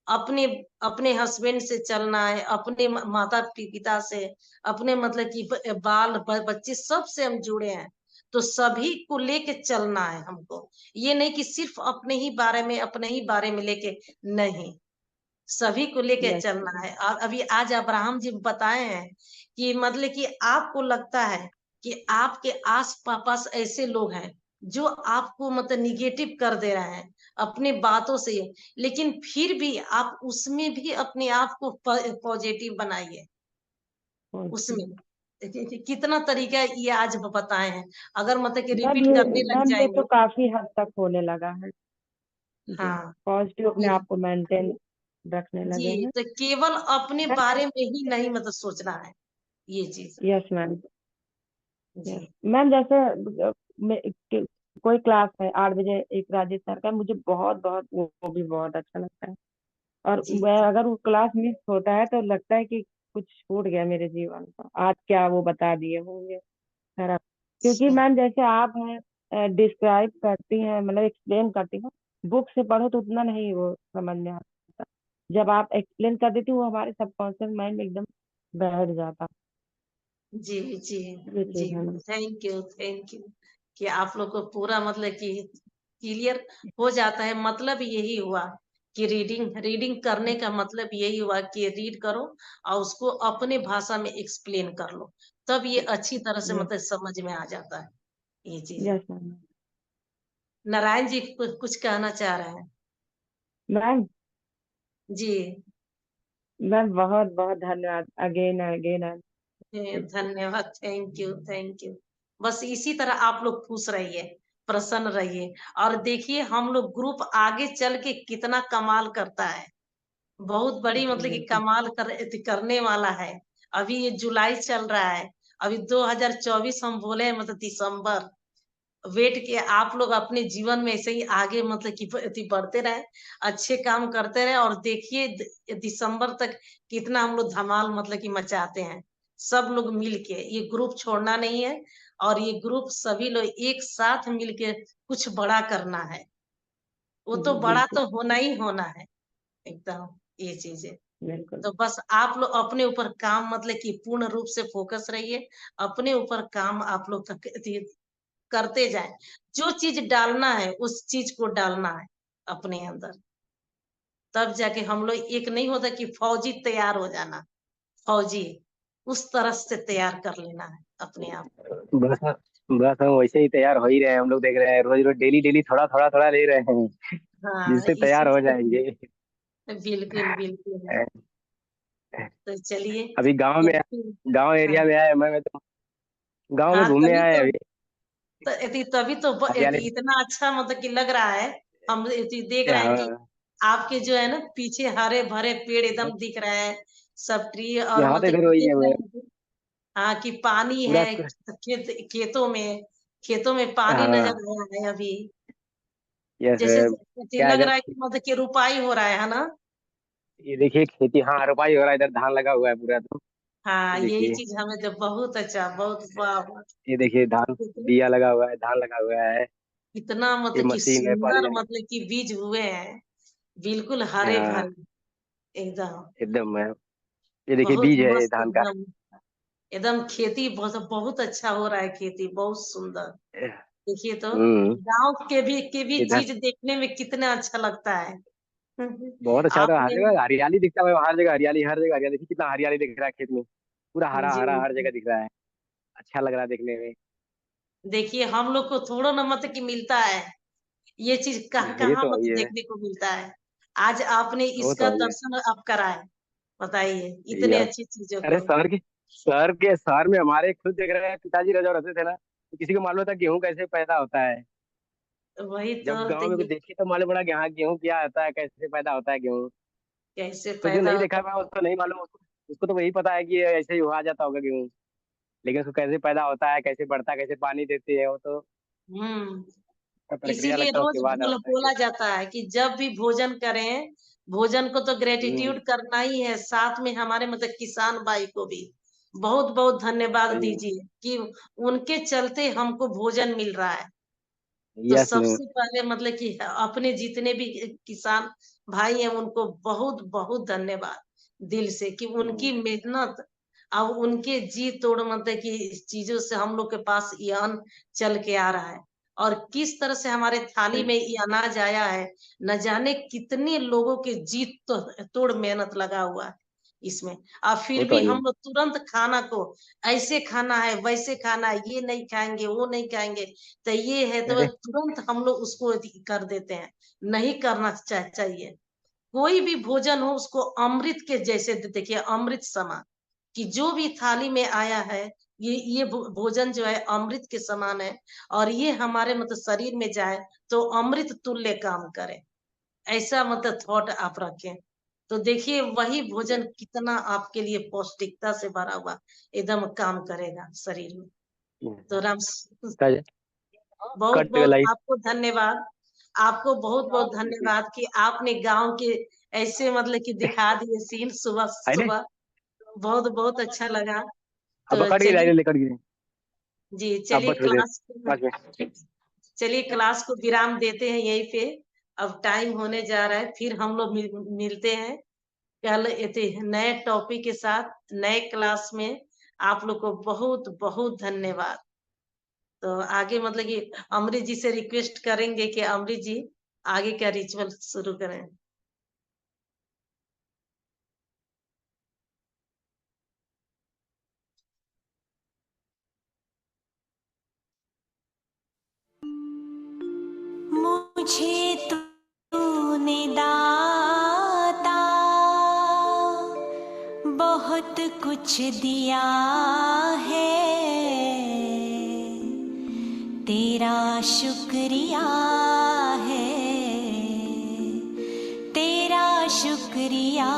अपने अपने हस्बैंड से चलना है, अपने माता-पिता से, अपने मतलब कि बच्चे सब से हम जुड़े हैं, तो सभी को लेके चलना है हमको। ये नहीं कि सिर्फ अपने ही बारे में लेके नहीं, सभी को लेके यस चलना है। और अभी आज अब्राहम जी बताए हैं कि मतलब कि आपको लगता है कि आपके पास ऐसे लोग हैं जो आपको मतलब निगेटिव कर दे रहे हैं अपनी बातों से, लेकिन फिर भी आप उसमें भी अपने आप को पॉजिटिव बनाइए। उसमें कितना तरीका ये आज बताए हैं, अगर मतलब कि रिपीट करने लग मैम ये तो जाएंगे। काफी हद तक होने लगा है। जी, हाँ, पॉजिटिव अपने ये आप को मेंटेन रखने लगे जी, हैं। तो केवल अपने मैम बारे में ही नहीं मतलब सोचना है ये चीज। Yes ma'am. जी यस मैम जैसे कोई क्लास है 8 बजे एक राजेश सर का, मुझे बहुत बहुत वो भी बहुत अच्छा लगता है। और जी मैं जी। अगर वो क्लास मिस होता है तो लगता है कि कुछ छूट गया मेरे जीवन का, आज क्या वो बता दिए होंगे सर क्योंकि अच्छा। मैम जैसे आप हैं डिस्क्राइब करती हैं मतलब एक्सप्लेन करती हैं, बुक से पढ़ो तो उतना नहीं वो समझ में आता, जब आप एक्सप्लेन कर देती हो वो हमारे सबकॉन्शियस माइंड में एकदम बैठ जाता। जी जी। ये जी, चीज है मैम। थैंक यू कि आप लोग को पूरा मतलब कि क्लियर हो जाता है। मतलब यही हुआ कि रीडिंग रीडिंग करने का मतलब यही हुआ कि रीड करो और उसको अपने भाषा में एक्सप्लेन कर लो, तब ये अच्छी तरह से यस मतलब समझ में आ जाता है ये चीज। Yes ma'am. नारायण जी कुछ कहना चाह रहे हैं? मैम जी। मैम बहुत बहुत धन्यवाद अगेन अगेन। धन्यवाद, थैंक यू। बस इसी तरह आप लोग खुश रहिए, प्रसन्न रहिए, और देखिए हम लोग ग्रुप आगे चल के कितना कमाल करता है। बहुत बड़ी जी मतलब कि बिल्कुल। कमाल करने वाला है। अभी ये जुलाई चल रहा है, अभी 2024 हम बोले हैं मतलब दिसंबर। वेट के आप लोग अपने जीवन में ऐसे ही आगे मतलब कि बढ़ते रहे, अच्छे काम करते रहे, और देखिए दिसंबर तक कितना हम लोग धमाल मतलब कि मचाते हैं सब लोग मिल के। ये ग्रुप छोड़ना नहीं है, और ये ग्रुप सभी लोग एक साथ मिल के कुछ बड़ा करना है। वो तो जी बड़ा बिल्कुल तो होना ही होना है एकदम, ये चीज है। बिल्कुल। तो बस आप लोग अपने ऊपर काम मतलब कि पूर्ण रूप से फोकस रहिए, अपने ऊपर काम आप लोग करते जाएं। जो चीज डालना है उस चीज को डालना है अपने अंदर, तब जाके हम लोग एक नहीं होता कि फौजी तैयार हो जाना, फौजी उस तरह से तैयार कर लेना है अपने आप। बस बस हम वैसे ही तैयार हो ही रहे हैं, हम लोग देख रहे हैं रोज रोज डेली डेली थोड़ा थोड़ा थोड़ा ले रहे हैं हाँ, जिससे तैयार इसी हो से जाएंगे। बिल्कुल बिल्कुल। तो चलिए अभी गांव में, तो फिर। गांव हाँ एरिया में आए मैं तो गांव में हाँ, घूमने तभी आए तो अभी। तभी तो हरियाली। इतना अच्छा मतलब कि लग रहा है। हम देख रहे हैं कि हाँ आपके जो है ना पीछे हरे भरे पेड़ एकदम दिख रहे हैं, सब ट्री, और यहाँ तो मतलब इधर कि वही देख है रहे हैं कि हाँ कि पानी पूरा। है खेतों में पानी नजर हाँ आ रहा है अभी। यस। जैसे क्या लग इधर, रहा है कि मतलब कि रुपाई हो रहा है ना? ये देखिए खेती, हाँ रोपाई हो रहा है, इधर धान लगा हुआ है पूरा तो। हाँ, ये यही देखिए, चीज हमें तो बहुत अच्छा, बहुत वाह वाह। ये देखिए धान, कितना बिया लगा हुआ है, धान लगा हुआ है। कितना ये मतलब कि मशीन है पानी सुंदर लगा। मतलब कि बीज हुए हैं, बिल्कुल हरे हाँ भरे एकदम। एकदम है। ये देखिए बहुत बीज है ये मस्त धान का। एकदम। एकदम खेती बहुत बहुत अच्छा हो रहा है, खेती बहुत सुंदर। देखिए तो हम्म। गांव के भी ये धान, चीज देखने में कितना अच्छा लगता है। बहुत अच्छा था, हर आपने जगह हरियाली दिखता है, हर जगह हरियाली, हर जगह हरियाली। कितना हरियाली दिख रहा है खेत में, पूरा हरा जी, हरा हर जी। जगह दिख रहा है। अच्छा लग रहा है देखने में। देखिए हम लोग को थोड़ा ना मतलब कि मिलता है, ये चीज़ ये कहाँ-कहाँ तो है, मतलब ये देखने को मिलता है। आज आपने वो तो इसका है, दर्शन आप कराए, बताइए ये इतने अच्छी चीज़ों अरे को। शहर में हमारे खुद देख रहे हैं, पिताजी रह रहते थे ना, तो किसी को मालूम था गेहूं कैसे पैदा होता है। वही जब तो गांव में ये देखी तो मालूम पड़ा कि हाँ गेहूं क्या होता है, कैसे पैदा होता है गेहूं। कैसे तो जो पैदा नहीं होता देखा मैं उसको नहीं मालूम, उसको तो वही पता है कि ये ऐसे ही हुआ जाता होगा गेहूं। लेकिन उसको कैसे पैदा होता है, कैसे बढ़ता है, कैसे पानी देती है, वो तो हुँ। प्रक्रिया इसीलिए लगता है, रोज उसके बाद होता है बोला गेहूं। जाता है कि जब भी भोजन करें, भोजन को तो हम्म, ग्रेटिट्यूड करना ही है, साथ में हमारे मतलब किसान भाई को भी बहुत-बहुत धन्यवाद सही है। दीजिए कि उनके चलते हमको भोजन मिल रहा है। तो यस मैम। सबसे पहले मतलब कि अपने जितने भी किसान भाई हैं उनको बहुत-बहुत धन्यवाद दिल से कि उनकी मेहनत और उनके जी तोड़ मतलब कि इस चीज़ों से हम लोग के पास ये अन्न चल के आ रहा है। और किस तरह से हमारे थाली में ये अनाज आया है, न जाने कितने लोगों के जी तोड़ मेहनत लगा हुआ है इसमें। और वो फिर तो भी है ही। हम लोग तुरंत खाना को ऐसे खाना है, वैसे खाना है, ये नहीं खाएँगे, वो नहीं खाएँगे, तो ये है तो अरे तुरंत हम लोग उसको कर देते हैं, नहीं करना चाहिए। कोई भी भोजन हो उसको अमृत के जैसे देखिए अमृत समान कि जो भी थाली में आया है ये भोजन जो है अमृत के समान है और ये हमारे मतलब शरीर में जाए तो अमृत तुल्य काम करे। ऐसा मतलब थॉट आप रखें। तो देखिए वही भोजन कितना आपके लिए पौष्टिकता से भरा हुआ एकदम काम करेगा शरीर में। तो राम कट कट बहुत-बहुत लाइट। आपको धन्यवाद। आपको बहुत-बहुत धन्यवाद कि आपने गाँव के ऐसे मतलब कि दिखा दिए सीन है नहीं, सुबह-सुबह। बहुत-बहुत अच्छा लगा। अब तो कट गई चलिए लाइट, कट गई। जी, अब चलिए बस थोड़ी देर, 5 मिनट। चलिए क्लास को विराम देते हैं यहीं पे। अब टाइम होने जा रहा है, फिर हम लोग मिलते हैं कल एते नए टॉपिक के साथ, नए क्लास में। आप लोग को बहुत-बहुत धन्यवाद। तो आगे मतलब कि अमृत जी से रिक्वेस्ट करेंगे कि अमृत जी आगे का रिचुअल शुरू करें। मुझे तूने दाता बहुत कुछ दिया है, तेरा शुक्रिया है, तेरा शुक्रिया